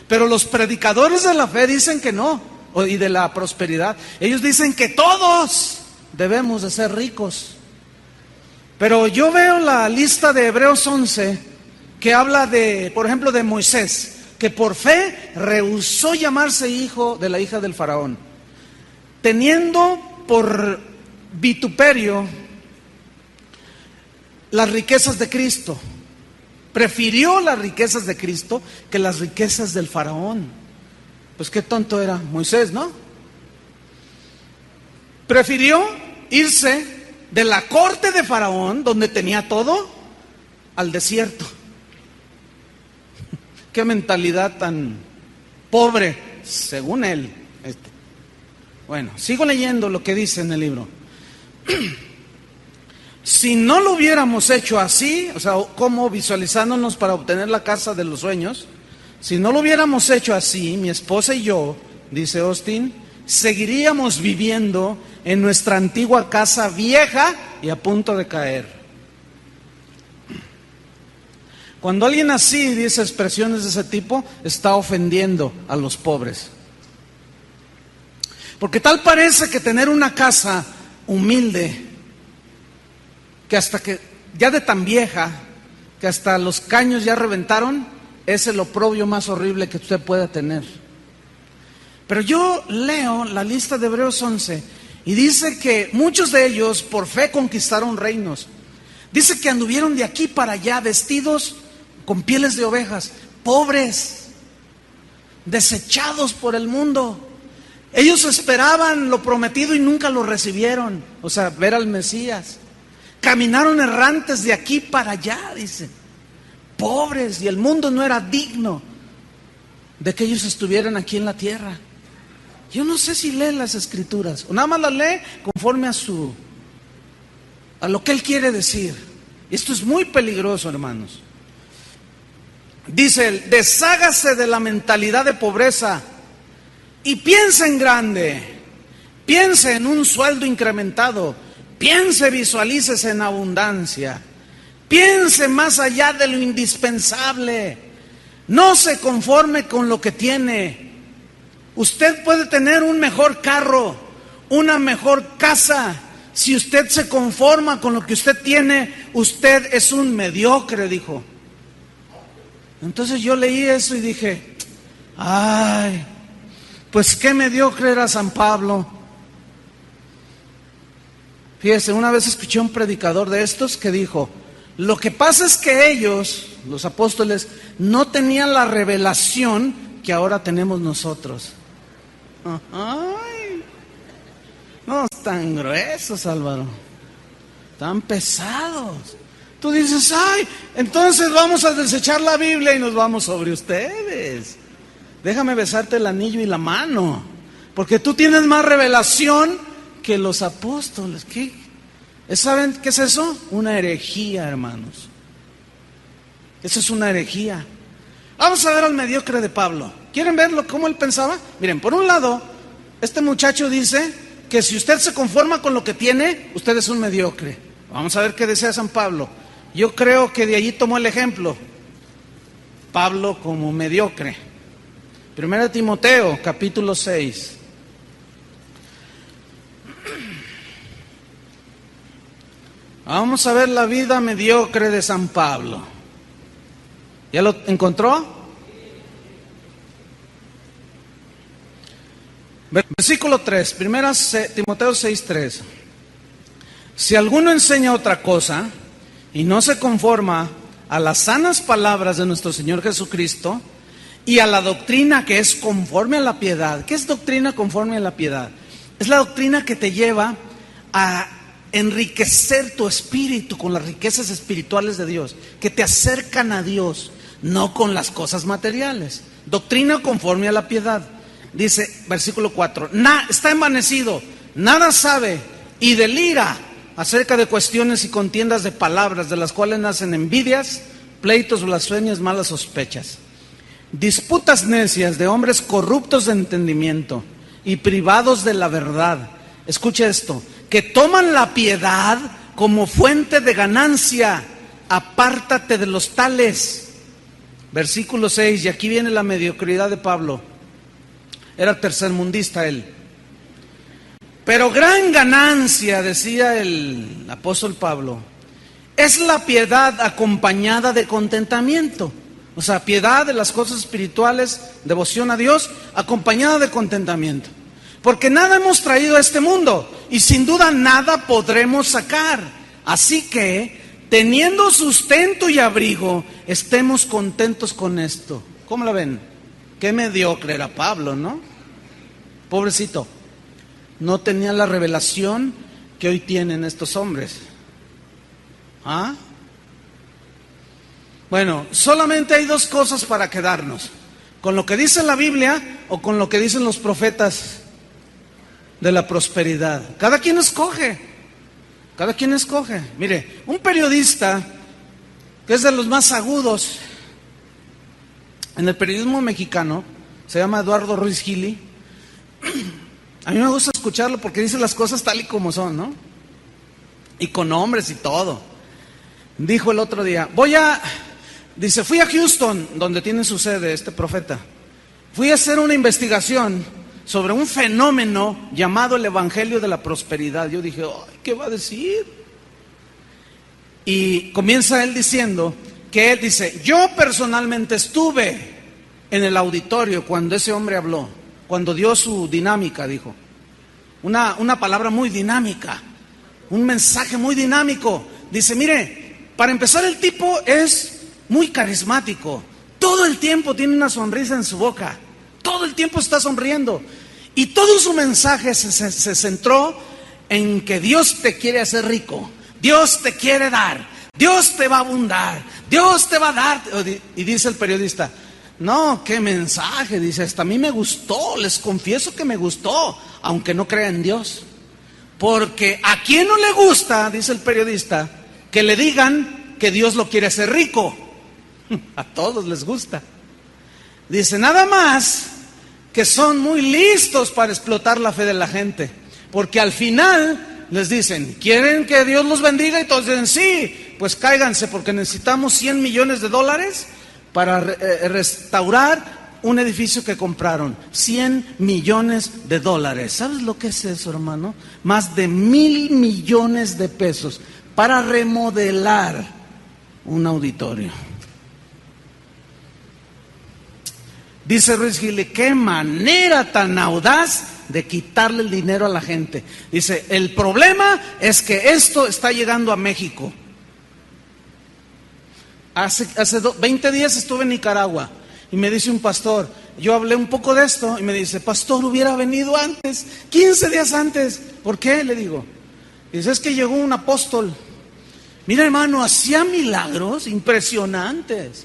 Pero los predicadores de la fe dicen que no, y de la prosperidad. Ellos dicen que todos debemos de ser ricos. Pero yo veo la lista de Hebreos 11 que habla de, por ejemplo, de Moisés, que por fe rehusó llamarse hijo de la hija del faraón, teniendo por vituperio las riquezas de Cristo. Prefirió las riquezas de Cristo que las riquezas del faraón. Pues qué tonto era Moisés, ¿no? Prefirió irse de la corte de faraón, donde tenía todo, al desierto. Qué mentalidad tan pobre, según él. Bueno, sigo leyendo lo que dice en el libro. Si no lo hubiéramos hecho así, o sea, como visualizándonos para obtener la casa de los sueños, si no lo hubiéramos hecho así, mi esposa y yo, dice Austin, seguiríamos viviendo en nuestra antigua casa vieja y a punto de caer. Cuando alguien así dice expresiones de ese tipo, está ofendiendo a los pobres. Porque tal parece que tener una casa humilde, que hasta que ya de tan vieja, que hasta los caños ya reventaron, es el oprobio más horrible que usted pueda tener. Pero yo leo la lista de Hebreos 11 y dice que muchos de ellos por fe conquistaron reinos. Dice que anduvieron de aquí para allá vestidos con pieles de ovejas, pobres, desechados por el mundo. Ellos esperaban lo prometido y nunca lo recibieron, o sea, ver al Mesías. Caminaron errantes de aquí para allá, dice, pobres, y el mundo no era digno de que ellos estuvieran aquí en la tierra. Yo no sé si lee las escrituras o nada más las lee conforme a su a lo que él quiere decir. Esto es muy peligroso, hermanos. Dice él, deshágase de la mentalidad de pobreza y piense en grande. Piense en un sueldo incrementado. Piense, visualícese en abundancia. Piense más allá de lo indispensable. No se conforme con lo que tiene. Usted puede tener un mejor carro, una mejor casa. Si usted se conforma con lo que usted tiene, usted es un mediocre, dijo. Entonces yo leí eso y dije, ay, pues qué mediocre era San Pablo. Fíjese, una vez escuché a un predicador de estos que dijo, lo que pasa es que ellos, los apóstoles, no tenían la revelación que ahora tenemos nosotros. Ay, no están gruesos, Álvaro, tan pesados. Tú dices, ay, entonces vamos a desechar la Biblia y nos vamos sobre ustedes. Déjame besarte el anillo y la mano, porque tú tienes más revelación que los apóstoles. ¿Qué? ¿Saben qué es eso? Una herejía, hermanos. Eso es una herejía. Vamos a ver al mediocre de Pablo. ¿Quieren verlo cómo él pensaba? Miren, por un lado, este muchacho dice que si usted se conforma con lo que tiene, usted es un mediocre. Vamos a ver qué decía San Pablo. Yo creo que de allí tomó el ejemplo Pablo como mediocre. 1 Timoteo, capítulo 6. Vamos a ver la vida mediocre de San Pablo. ¿Ya lo encontró? Versículo 3, 1 Timoteo 6:3. Si alguno enseña otra cosa y no se conforma a las sanas palabras de nuestro Señor Jesucristo y a la doctrina que es conforme a la piedad. ¿Qué es doctrina conforme a la piedad? Es la doctrina que te lleva a enriquecer tu espíritu con las riquezas espirituales de Dios, que te acercan a Dios, no con las cosas materiales. Doctrina conforme a la piedad. Dice, versículo 4, está envanecido, nada sabe y delira acerca de cuestiones y contiendas de palabras, de las cuales nacen envidias, pleitos, blasfemias, malas sospechas. Disputas necias de hombres corruptos de entendimiento y privados de la verdad. Escucha esto, que toman la piedad como fuente de ganancia. Apártate de los tales. Versículo 6, y aquí viene la mediocridad de Pablo. Era tercermundista él. Pero gran ganancia, decía el apóstol Pablo, es la piedad acompañada de contentamiento. O sea, piedad de las cosas espirituales, devoción a Dios, acompañada de contentamiento. Porque nada hemos traído a este mundo y sin duda nada podremos sacar. Así que, teniendo sustento y abrigo, estemos contentos con esto. ¿Cómo la ven? Qué mediocre era Pablo, ¿no? Pobrecito. No tenía la revelación que hoy tienen estos hombres. ¿Ah? Bueno, solamente hay dos cosas para quedarnos: con lo que dice la Biblia o con lo que dicen los profetas de la prosperidad. Cada quien escoge. Cada quien escoge. Mire, un periodista que es de los más agudos en el periodismo mexicano, se llama Eduardo Ruiz Gili. A mí me gusta escucharlo porque dice las cosas tal y como son, ¿no? Y con nombres y todo. Dijo el otro día, dice, fui a Houston, donde tiene su sede este profeta. Fui a hacer una investigación sobre un fenómeno llamado el Evangelio de la Prosperidad. Yo dije, ¿qué va a decir? Y comienza él diciendo que él dice, yo personalmente estuve en el auditorio cuando ese hombre habló, cuando dio su dinámica, dijo. Una palabra muy dinámica, un mensaje muy dinámico. Dice, mire, para empezar el tipo es muy carismático. Todo el tiempo tiene una sonrisa en su boca. Todo el tiempo está sonriendo. Y todo su mensaje se centró en que Dios te quiere hacer rico. Dios te quiere dar. Dios te va a abundar. Dios te va a dar. Y dice el periodista, no, qué mensaje. Dice, hasta a mí me gustó. Les confieso que me gustó, aunque no crea en Dios. Porque a quien no le gusta, dice el periodista, que le digan que Dios lo quiere hacer rico. A todos les gusta. Dice, nada más que son muy listos para explotar la fe de la gente. Porque al final les dicen, ¿quieren que Dios los bendiga? Y todos dicen, sí, pues cáiganse porque necesitamos 100 millones de dólares para restaurar un edificio que compraron. 100 millones de dólares. ¿Sabes lo que es eso, hermano? Más de 1,000 millones de pesos para remodelar un auditorio. Dice Ruiz Gili, qué manera tan audaz de quitarle el dinero a la gente. Dice, el problema es que esto está llegando a México. Hace 20 días estuve en Nicaragua y me dice un pastor, yo hablé un poco de esto y me dice, pastor, hubiera venido antes, 15 días antes. ¿Por qué? Le digo. Dice, es que llegó un apóstol. Mira, hermano, hacía milagros impresionantes.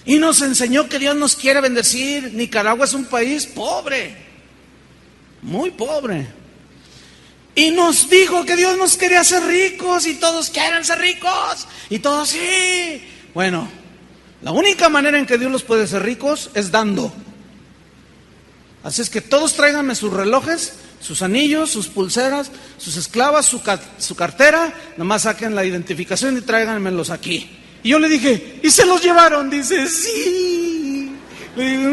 Y nos enseñó que Dios nos quiere bendecir. Nicaragua es un país pobre, muy pobre. Y nos dijo que Dios nos quería hacer ricos y todos quieren ser ricos. Y todos sí. Bueno, la única manera en que Dios los puede hacer ricos es dando. Así es que todos tráiganme sus relojes, sus anillos, sus pulseras, sus esclavas, su cartera. Nomás saquen la identificación y tráiganmelos aquí. Y yo le dije, ¿y se los llevaron? Dice, sí. Le digo,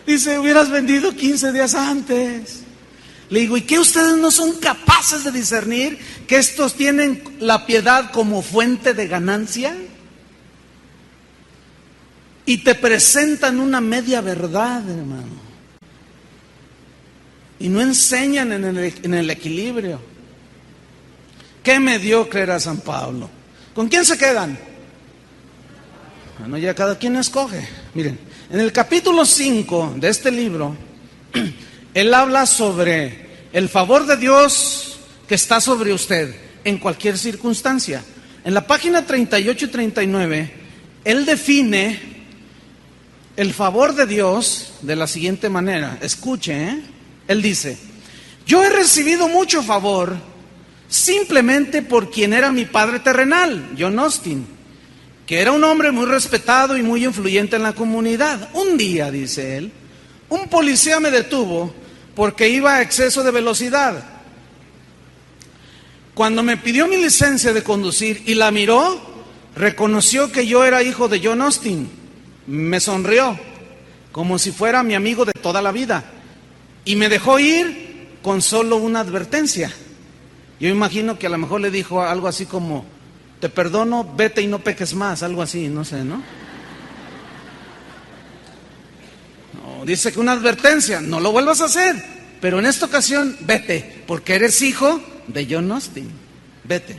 Dice, hubieras vendido 15 días antes. Le digo, ¿y qué ustedes no son capaces de discernir que estos tienen la piedad como fuente de ganancia? Y te presentan una media verdad, hermano. Y no enseñan en el equilibrio. Qué mediocre era San Pablo. ¿Con quién se quedan? Bueno, ya cada quien escoge. Miren, en el capítulo 5 de este libro, él habla sobre el favor de Dios que está sobre usted en cualquier circunstancia. En la página 38 y 39, él define el favor de Dios de la siguiente manera. Escuche, Él dice, yo he recibido mucho favor simplemente por quien era mi padre terrenal, John Austin, que era un hombre muy respetado y muy influyente en la comunidad. Un día, dice él, un policía me detuvo porque iba a exceso de velocidad. Cuando me pidió mi licencia de conducir y la miró, reconoció que yo era hijo de John Austin. Me sonrió, como si fuera mi amigo de toda la vida, y me dejó ir con solo una advertencia. Yo imagino que a lo mejor le dijo algo así como, te perdono, vete y no peques más, algo así, no sé, ¿no? No, dice que una advertencia, no lo vuelvas a hacer, pero en esta ocasión, vete, porque eres hijo de John Austin, vete.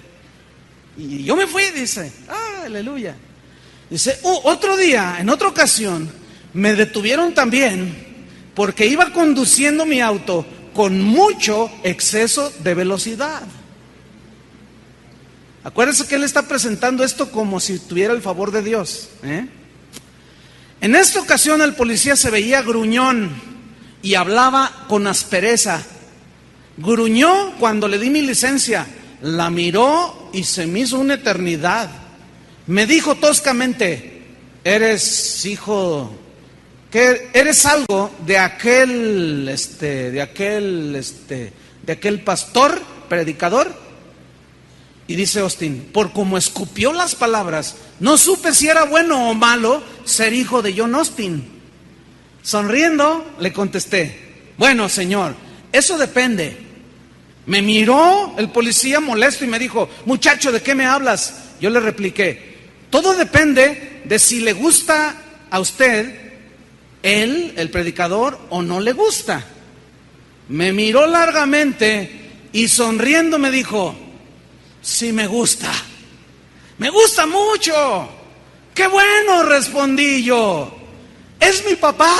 Y yo me fui, dice, aleluya. Dice, otro día, en otra ocasión, me detuvieron también porque iba conduciendo mi auto con mucho exceso de velocidad. Acuérdense que él está presentando esto como si tuviera el favor de Dios. En esta ocasión el policía se veía gruñón y hablaba con aspereza. Gruñó cuando le di mi licencia, la miró y se me hizo una eternidad. Me dijo toscamente, eres hijo, que eres algo de aquel pastor, predicador. Y dice Austin, por como escupió las palabras, no supe si era bueno o malo ser hijo de John Austin. Sonriendo, le contesté, bueno, señor, eso depende. Me miró el policía molesto y me dijo, muchacho, ¿de qué me hablas? Yo le repliqué, todo depende de si le gusta a usted, él, el predicador, o no le gusta. Me miró largamente y sonriendo me dijo, sí me gusta mucho. ¡Qué bueno!, respondí yo. Es mi papá.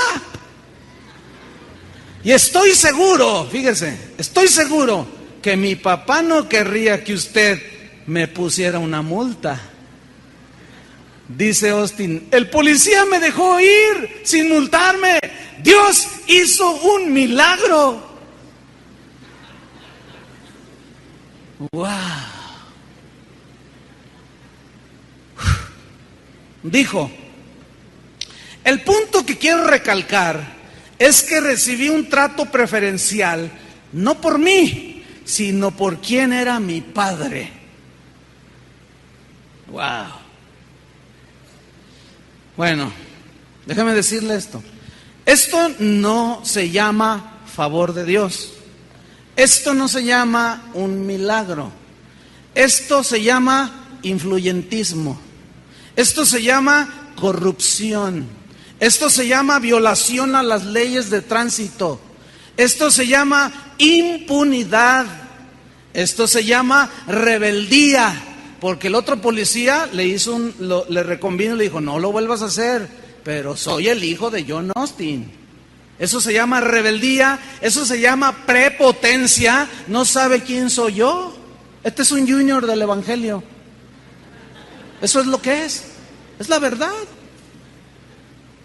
Y estoy seguro, fíjese, estoy seguro que mi papá no querría que usted me pusiera una multa. Dice Austin, el policía me dejó ir sin multarme. Dios hizo un milagro. Wow. Dijo, el punto que quiero recalcar es que recibí un trato preferencial, no por mí, sino por quien era mi padre. Wow. Bueno, déjame decirle esto. Esto no se llama favor de Dios. Esto no se llama un milagro. Esto se llama influyentismo. Esto se llama corrupción. Esto se llama violación a las leyes de tránsito. Esto se llama impunidad. Esto se llama rebeldía. Porque el otro policía le reconvino y le dijo, no lo vuelvas a hacer, pero soy el hijo de John Austin. Eso se llama rebeldía, eso se llama prepotencia. No sabe quién soy yo. Este es un junior del evangelio. Eso es lo que es la verdad.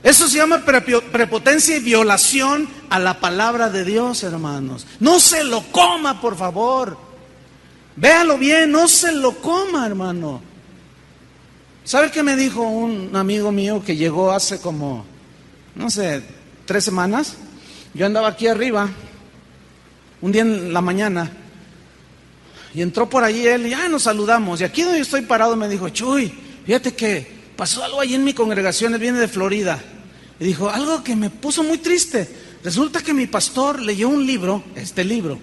Eso se llama prepotencia y violación a la palabra de Dios, hermanos. No se lo coma, por favor. Véalo bien, no se lo coma, hermano. ¿Sabe qué me dijo un amigo mío que llegó hace como, 3 semanas? Yo andaba aquí arriba, un día en la mañana, y entró por allí él y nos saludamos. Y aquí donde yo estoy parado me dijo, Chuy, fíjate que pasó algo allí en mi congregación, él viene de Florida. Y dijo, algo que me puso muy triste. Resulta que mi pastor leyó un libro, este libro.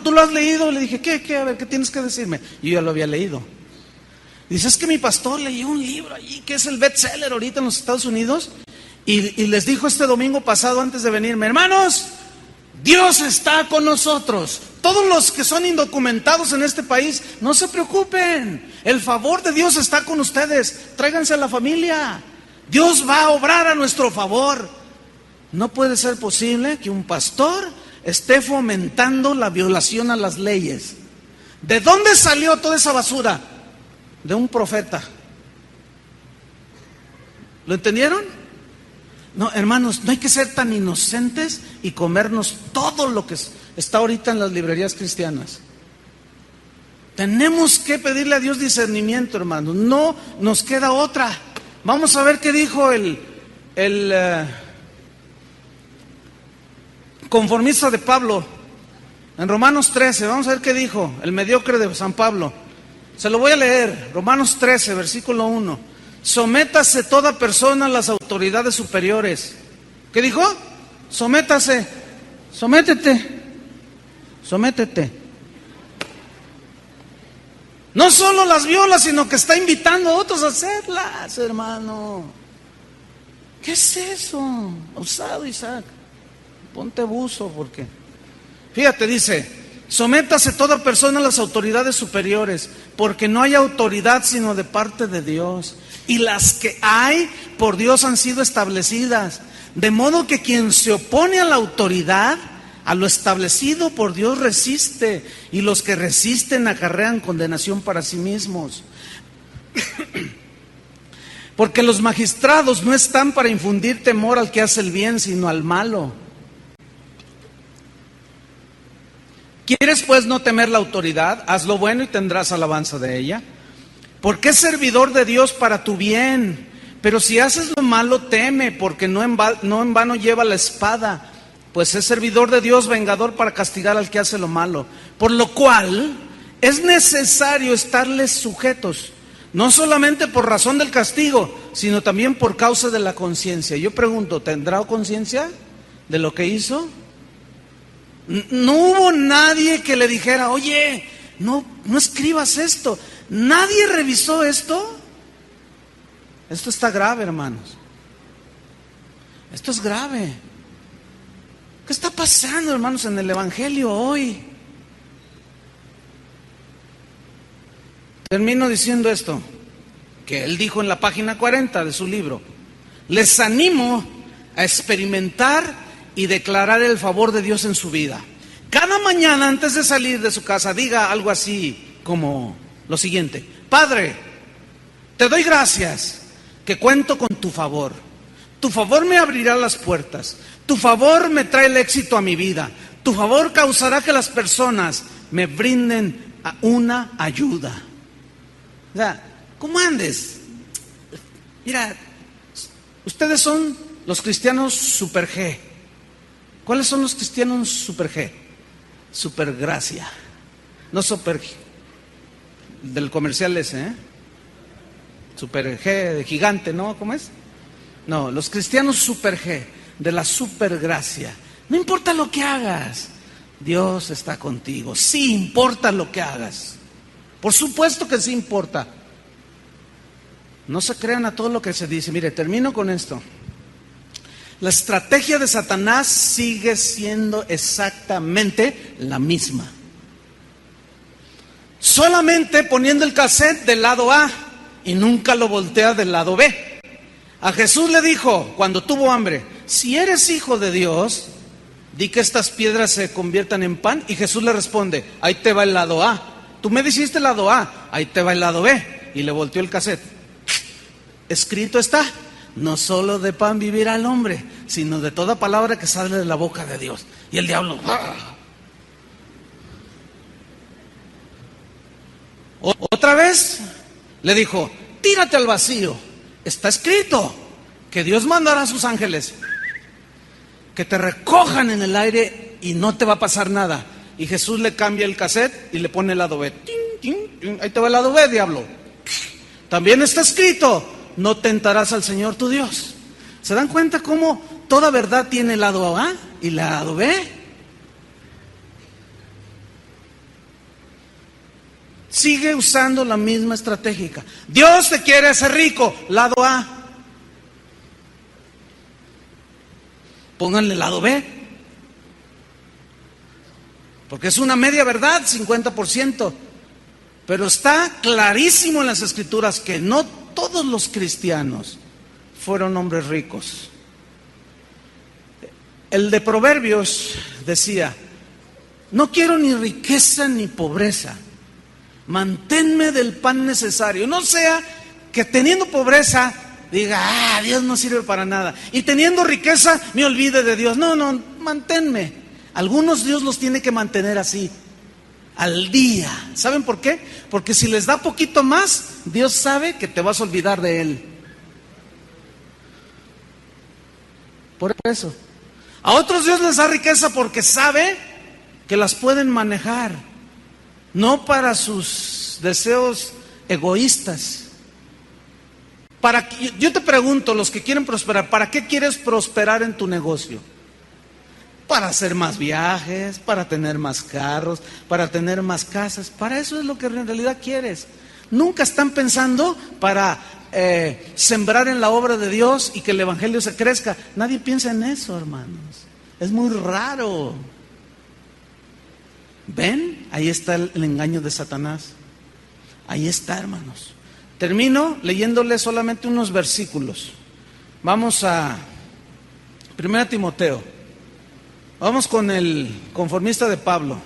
¿Tú lo has leído? Le dije, ¿qué? A ver, ¿qué tienes que decirme? Y yo ya lo había leído. Dice, es que mi pastor leyó un libro allí, que es el bestseller ahorita en los Estados Unidos. Y les dijo este domingo pasado antes de venirme, hermanos, Dios está con nosotros. Todos los que son indocumentados en este país, no se preocupen. El favor de Dios está con ustedes. Tráiganse a la familia. Dios va a obrar a nuestro favor. No puede ser posible que un pastor esté fomentando la violación a las leyes. ¿De dónde salió toda esa basura? De un profeta. ¿Lo entendieron? No, hermanos, no hay que ser tan inocentes y comernos todo lo que está ahorita en las librerías cristianas. Tenemos que pedirle a Dios discernimiento, hermanos. No nos queda otra. Vamos a ver qué dijo el conformista de Pablo en Romanos 13. Vamos a ver qué dijo el mediocre de San Pablo. Se lo voy a leer. Romanos 13, versículo 1. Sométase toda persona a las autoridades superiores. ¿Qué dijo? Sométase. Sométete. No solo las viola, sino que está invitando a otros a hacerlas, hermano. ¿Qué es eso? Abusado, Isaac. Ponte buzo, porque fíjate, dice, sométase toda persona a las autoridades superiores, porque no hay autoridad sino de parte de Dios, y las que hay por Dios han sido establecidas, de modo que quien se opone a la autoridad, a lo establecido por Dios resiste, y los que resisten acarrean condenación para sí mismos. Porque los magistrados no están para infundir temor al que hace el bien, sino al malo. ¿Quieres pues no temer la autoridad? Haz lo bueno y tendrás alabanza de ella. Porque es servidor de Dios para tu bien. Pero si haces lo malo, teme, porque no en vano lleva la espada, pues es servidor de Dios, vengador para castigar al que hace lo malo. Por lo cual es necesario estarles sujetos, no solamente por razón del castigo, sino también por causa de la conciencia. Yo pregunto, ¿tendrá conciencia de lo que hizo? No hubo nadie que le dijera, oye, no escribas esto. Nadie revisó esto. Esto está grave, hermanos. Esto es grave. ¿Qué está pasando, hermanos, en el Evangelio hoy? Termino diciendo esto, que él dijo en la página 40 de su libro. Les animo a experimentar y declarar el favor de Dios en su vida. Cada mañana antes de salir de su casa, diga algo así como lo siguiente: Padre, te doy gracias que cuento con tu favor. Tu favor me abrirá las puertas. Tu favor me trae el éxito a mi vida. Tu favor causará que las personas me brinden una ayuda. O sea, ¿cómo andes? Mira, ustedes son los cristianos super G. ¿Cuáles son los cristianos super G? Super gracia. No super G. Del comercial ese, ¿eh? Super G de gigante, ¿no? ¿Cómo es? No, los cristianos super G, de la super gracia. No importa lo que hagas, Dios está contigo. Sí importa lo que hagas. Por supuesto que sí importa. No se crean a todo lo que se dice. Mire, termino con esto. La estrategia de Satanás sigue siendo exactamente la misma. Solamente poniendo el cassette del lado A y nunca lo voltea del lado B. A Jesús le dijo cuando tuvo hambre: si eres hijo de Dios, di que estas piedras se conviertan en pan. Y Jesús le responde: ahí te va el lado A. Tú me dijiste el lado A, ahí te va el lado B. Y le volteó el cassette. Escrito está: no solo de pan vivirá el hombre, sino de toda palabra que sale de la boca de Dios. Y el diablo, otra vez le dijo: tírate al vacío. Está escrito que Dios mandará a sus ángeles que te recojan en el aire y no te va a pasar nada. Y Jesús le cambia el cassette y le pone el lado B. Ahí te va el lado B, diablo. También está escrito: no tentarás al Señor tu Dios. ¿Se dan cuenta cómo toda verdad tiene el lado A y el lado B? Sigue usando la misma estrategia. Dios te quiere hacer rico, lado A. Pónganle lado B. Porque es una media verdad, 50%. Pero está clarísimo en las Escrituras que no todos los cristianos fueron hombres ricos. El de Proverbios decía: no quiero ni riqueza ni pobreza, manténme del pan necesario. No sea que teniendo pobreza diga: Dios no sirve para nada, y teniendo riqueza me olvide de Dios. No, manténme. Algunos Dios los tiene que mantener así, al día. ¿Saben por qué? Porque si les da poquito más, Dios sabe que te vas a olvidar de Él. Por eso. A otros Dios les da riqueza porque sabe que las pueden manejar, no para sus deseos egoístas. Yo te pregunto, los que quieren prosperar, ¿para qué quieres prosperar en tu negocio? Para hacer más viajes, para tener más carros, para tener más casas. Para eso es lo que en realidad quieres. Nunca están pensando para sembrar en la obra de Dios y que el evangelio se crezca. Nadie piensa en eso, hermanos. Es muy raro. ¿Ven? Ahí está el engaño de Satanás. Ahí está, hermanos. Termino leyéndole solamente unos versículos. Vamos a 1 Timoteo. Vamos con el conformista de Pablo,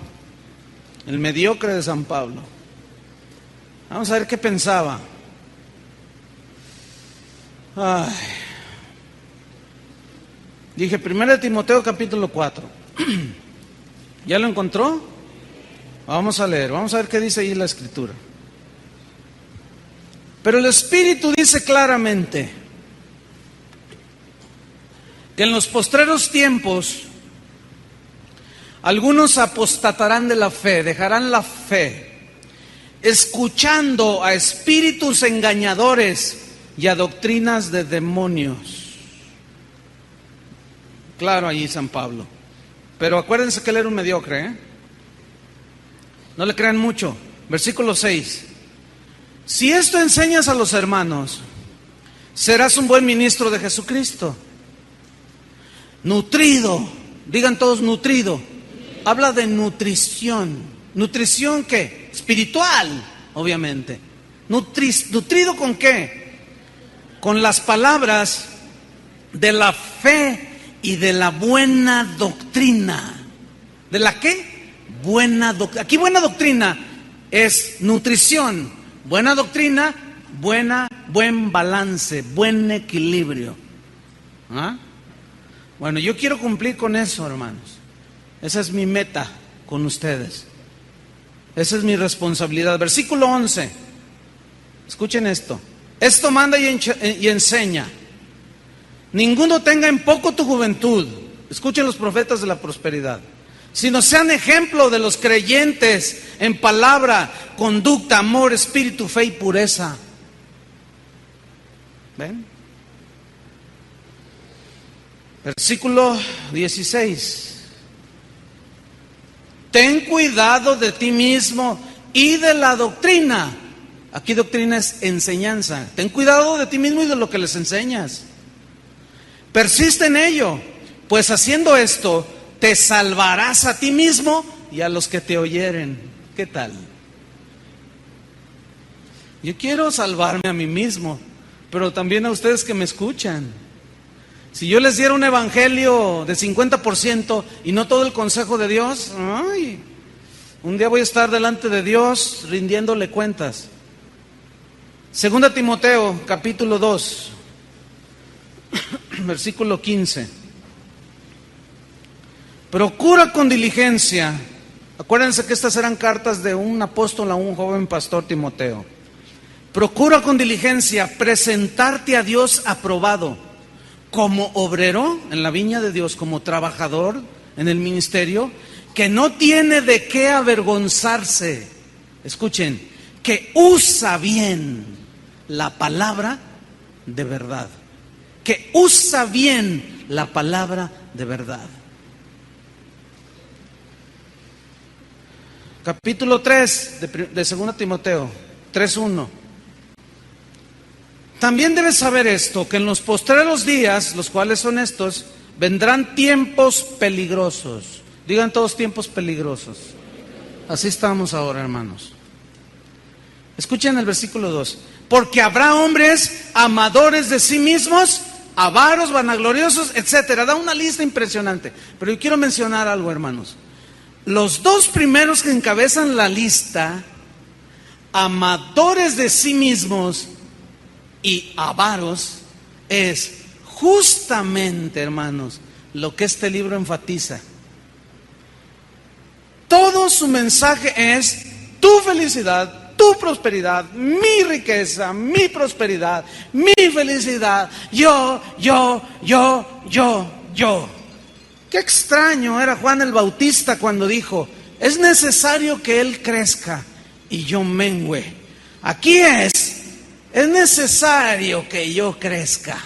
el mediocre de San Pablo. Vamos a ver qué pensaba. Dije 1 Timoteo capítulo 4. ¿Ya lo encontró? Vamos a leer, vamos a ver qué dice ahí la Escritura. Pero el Espíritu dice claramente que en los postreros tiempos algunos apostatarán de la fe, dejarán la fe, escuchando a espíritus engañadores y a doctrinas de demonios. Claro, allí San Pablo. Pero acuérdense que él era un mediocre, ¿eh? No le crean mucho. Versículo 6. Si esto enseñas a los hermanos, serás un buen ministro de Jesucristo, nutrido. Digan todos: nutrido. Habla de nutrición. ¿Nutrición qué? Espiritual, obviamente. ¿Nutrido con qué? Con las palabras de la fe y de la buena doctrina. ¿De la qué? Buena doctrina. Aquí buena doctrina es nutrición. Buena doctrina, buen balance, buen equilibrio. ¿Ah? Bueno, yo quiero cumplir con eso, hermanos. Esa es mi meta con ustedes. Esa es mi responsabilidad. Versículo 11. Escuchen esto. Esto manda y enseña. Ninguno tenga en poco tu juventud. Escuchen los profetas de la prosperidad. Sino sean ejemplo de los creyentes en palabra, conducta, amor, espíritu, fe y pureza. ¿Ven? Versículo 16. Ten cuidado de ti mismo y de la doctrina. Aquí doctrina es enseñanza. Ten cuidado de ti mismo y de lo que les enseñas. Persiste en ello, pues haciendo esto te salvarás a ti mismo y a los que te oyeren. ¿Qué tal? Yo quiero salvarme a mí mismo, pero también a ustedes que me escuchan. Si yo les diera un evangelio de 50% y no todo el consejo de Dios, ay, un día voy a estar delante de Dios rindiéndole cuentas. 2 Timoteo, capítulo 2, versículo 15. Procura con diligencia. Acuérdense que estas eran cartas de un apóstol a un joven pastor, Timoteo. Procura con diligencia presentarte a Dios aprobado, como obrero en la viña de Dios, como trabajador en el ministerio, que no tiene de qué avergonzarse. Escuchen, que usa bien la palabra de verdad. Que usa bien la palabra de verdad. Capítulo 3 de 2 Timoteo 3:1. También debes saber esto, que en los postreros días, los cuales son estos, vendrán tiempos peligrosos. Digan todos tiempos peligrosos. Así estamos ahora, hermanos. Escuchen el versículo 2. Porque habrá hombres amadores de sí mismos, avaros, vanagloriosos, etcétera. Da una lista impresionante. Pero yo quiero mencionar algo, hermanos. Los dos primeros que encabezan la lista, amadores de sí mismos y avaros, es justamente, hermanos, lo que este libro enfatiza. Todo su mensaje es tu felicidad, tu prosperidad, mi riqueza, mi prosperidad, mi felicidad, yo. Qué extraño era Juan el Bautista cuando dijo: es necesario que él crezca y yo mengüe. Aquí es necesario que yo crezca.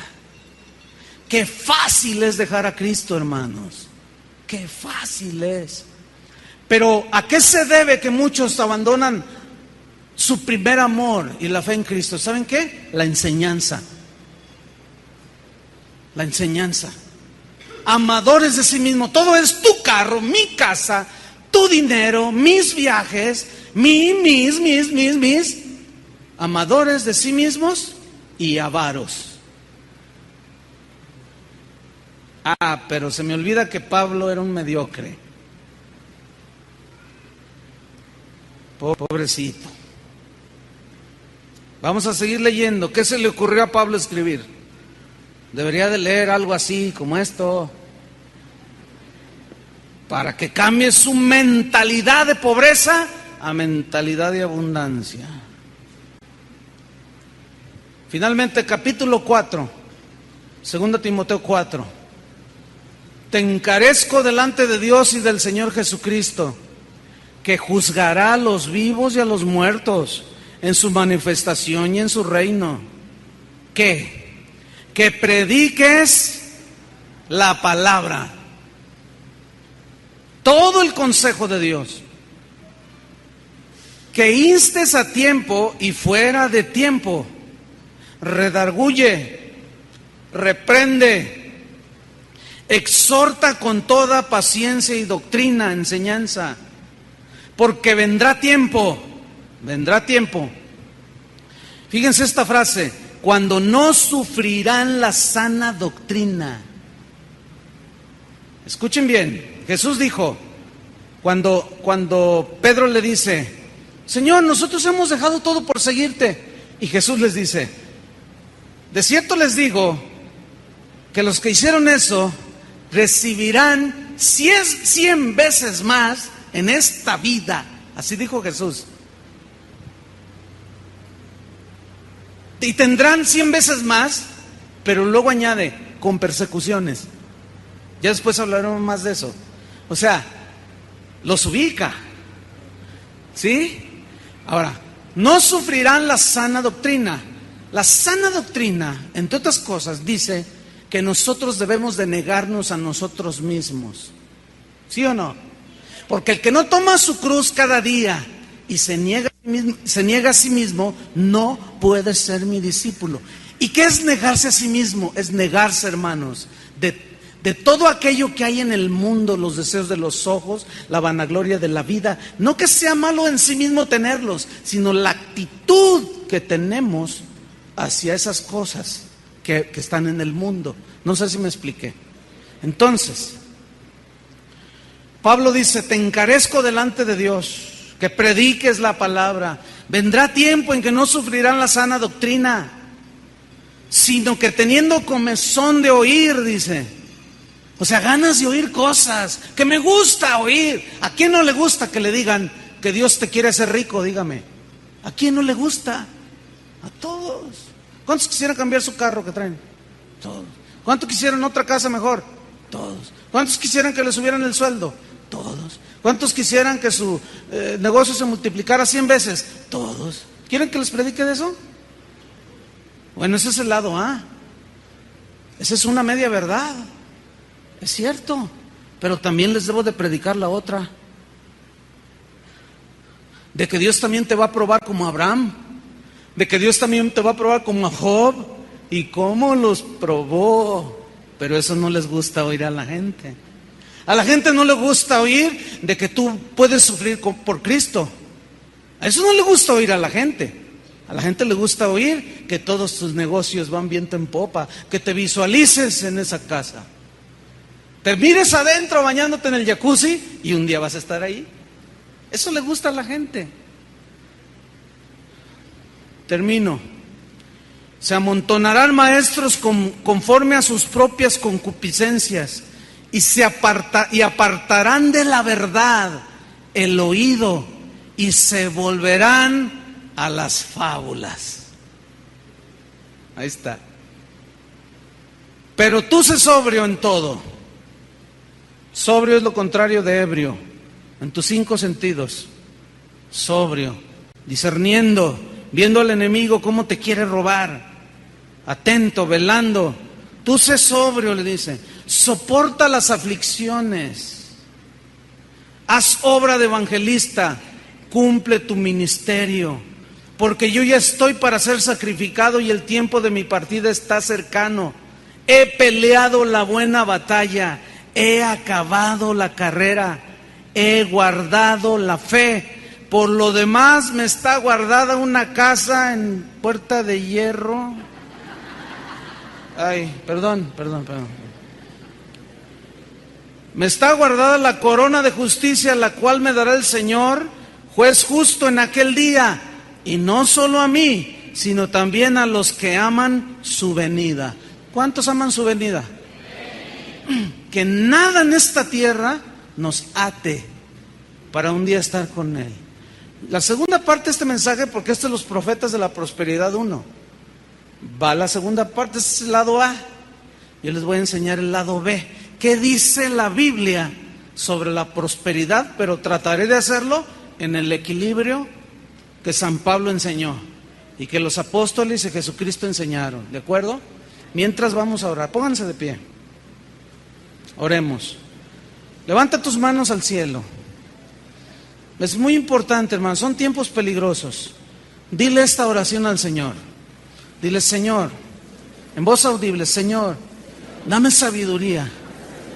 Qué fácil es dejar a Cristo, hermanos. Qué fácil es. Pero ¿a qué se debe que muchos abandonan su primer amor y la fe en Cristo? ¿Saben qué? La enseñanza. La enseñanza. Amadores de sí mismo. Todo es tu carro, mi casa, tu dinero, mis viajes, mis. Amadores de sí mismos y avaros. Pero se me olvida que Pablo era un mediocre. Pobrecito. Vamos a seguir leyendo. ¿Qué se le ocurrió a Pablo escribir? Debería de leer algo así como esto, para que cambie su mentalidad de pobreza a mentalidad de abundancia. Finalmente, capítulo 4, 2 Timoteo 4. Te encarezco delante de Dios y del Señor Jesucristo, que juzgará a los vivos y a los muertos en su manifestación y en su reino. ¿Qué? Que prediques la palabra. Todo el consejo de Dios. Que instes a tiempo y fuera de tiempo. Redarguye, reprende, exhorta con toda paciencia y doctrina, enseñanza. Porque vendrá tiempo. Fíjense esta frase: cuando no sufrirán la sana doctrina. Escuchen bien, Jesús dijo, cuando Pedro le dice: Señor, nosotros hemos dejado todo por seguirte. Y Jesús les dice: de cierto les digo que los que hicieron eso recibirán 100 veces más en esta vida Así dijo Jesús. Y tendrán 100 veces más, pero luego añade, con persecuciones. Ya después hablaremos más de eso. O sea, los ubica. ¿Sí? Ahora, no sufrirán la sana doctrina. La sana doctrina, entre otras cosas, dice que nosotros debemos de negarnos a nosotros mismos. ¿Sí o no? Porque el que no toma su cruz cada día y se niega a sí mismo, no puede ser mi discípulo. ¿Y qué es negarse a sí mismo? Es negarse, hermanos, de todo aquello que hay en el mundo, los deseos de los ojos, la vanagloria de la vida. No que sea malo en sí mismo tenerlos, sino la actitud que tenemos hacia esas cosas que están en el mundo. No sé si me expliqué. Entonces, Pablo dice, te encarezco delante de Dios, que prediques la palabra. Vendrá tiempo en que no sufrirán la sana doctrina, sino que teniendo comezón de oír, dice. O sea, ganas de oír cosas que me gusta oír. ¿A quién no le gusta que le digan que Dios te quiere hacer rico? Dígame. ¿A quién no le gusta? A todos. ¿Cuántos quisieran cambiar su carro que traen? Todos. ¿Cuántos quisieran otra casa mejor? Todos. ¿Cuántos quisieran que les subieran el sueldo? Todos. ¿Cuántos quisieran que su negocio se multiplicara 100 veces? Todos. ¿Quieren que les predique de eso? Bueno, ese es el lado A. Esa es una media verdad. Es cierto. Pero también les debo de predicar la otra. De que Dios también te va a probar como a Abraham. De que Dios también te va a probar como a Job. ¿Y cómo los probó? Pero eso no les gusta oír a la gente. A la gente no le gusta oír de que tú puedes sufrir por Cristo. A eso no le gusta oír a la gente. A la gente le gusta oír que todos tus negocios van viento en popa, que te visualices en esa casa. Te mires adentro bañándote en el jacuzzi y un día vas a estar ahí. Eso le gusta a la gente. Termino. Se amontonarán maestros conforme a sus propias concupiscencias y apartarán de la verdad el oído y se volverán a las fábulas. Ahí está. Pero tú sé sobrio en todo. Sobrio es lo contrario de ebrio, en tus 5 sentidos. Sobrio, discerniendo, viendo al enemigo cómo te quiere robar, atento, velando. Tú sé sobrio, le dice, soporta las aflicciones, haz obra de evangelista, cumple tu ministerio, porque yo ya estoy para ser sacrificado y el tiempo de mi partida está cercano. He peleado la buena batalla, he acabado la carrera, he guardado la fe. Por lo demás me está guardada una casa en Puerta de Hierro. Ay, perdón. Me está guardada la corona de justicia, la cual me dará el Señor, juez justo en aquel día, y no solo a mí, sino también a los que aman su venida. ¿Cuántos aman su venida? Que nada en esta tierra nos ate para un día estar con Él. La segunda parte de este mensaje, porque este es los profetas de la prosperidad 1, va a la segunda parte, este es el lado A. Yo les voy a enseñar el lado B. ¿Qué dice la Biblia sobre la prosperidad? Pero trataré de hacerlo en el equilibrio que San Pablo enseñó y que los apóstoles y Jesucristo enseñaron. ¿De acuerdo? Mientras vamos a orar. Pónganse de pie. Oremos. Levanta tus manos al cielo. Es muy importante, hermano, son tiempos peligrosos. Dile esta oración al Señor. Dile, Señor, en voz audible, Señor, dame sabiduría,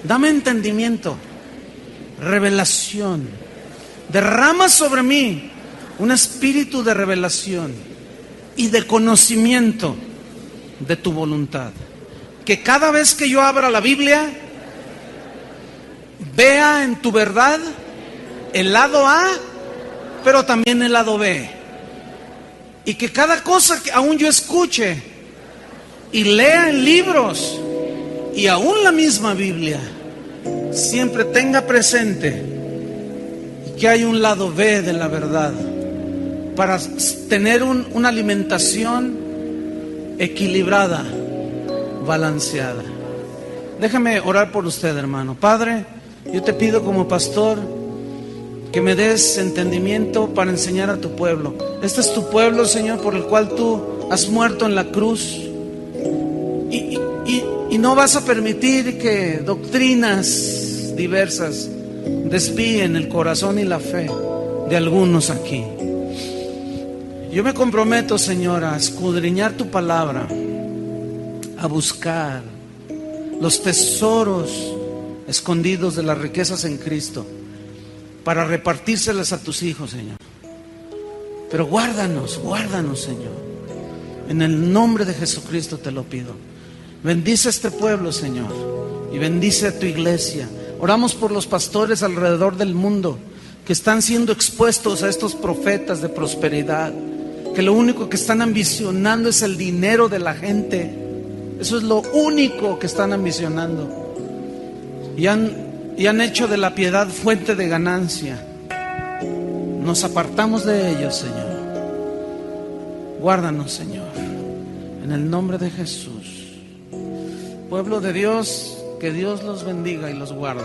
dame entendimiento, revelación. Derrama sobre mí un espíritu de revelación y de conocimiento de tu voluntad. Que cada vez que yo abra la Biblia, vea en tu verdad el lado A, pero también el lado B. Y que cada cosa que aún yo escuche y lea en libros y aún la misma Biblia, siempre tenga presente y que hay un lado B de la verdad, para tener una alimentación equilibrada, balanceada. Déjame orar por usted, hermano. Padre, yo te pido como pastor que me des entendimiento para enseñar a tu pueblo. Este es tu pueblo, Señor, por el cual tú has muerto en la cruz. Y no vas a permitir que doctrinas diversas desvíen el corazón y la fe de algunos aquí. Yo me comprometo, Señor, a escudriñar tu palabra, a buscar los tesoros escondidos de las riquezas en Cristo, para repartírselas a tus hijos, Señor. Pero guárdanos, Señor. En el nombre de Jesucristo te lo pido. Bendice a este pueblo, Señor, y bendice a tu iglesia. Oramos por los pastores alrededor del mundo que están siendo expuestos a estos profetas de prosperidad, que lo único que están ambicionando es el dinero de la gente. Eso es lo único que están ambicionando. Y han hecho de la piedad fuente de ganancia. Nos apartamos de ellos, Señor. Guárdanos, Señor, en el nombre de Jesús. Pueblo de Dios, que Dios los bendiga y los guarde.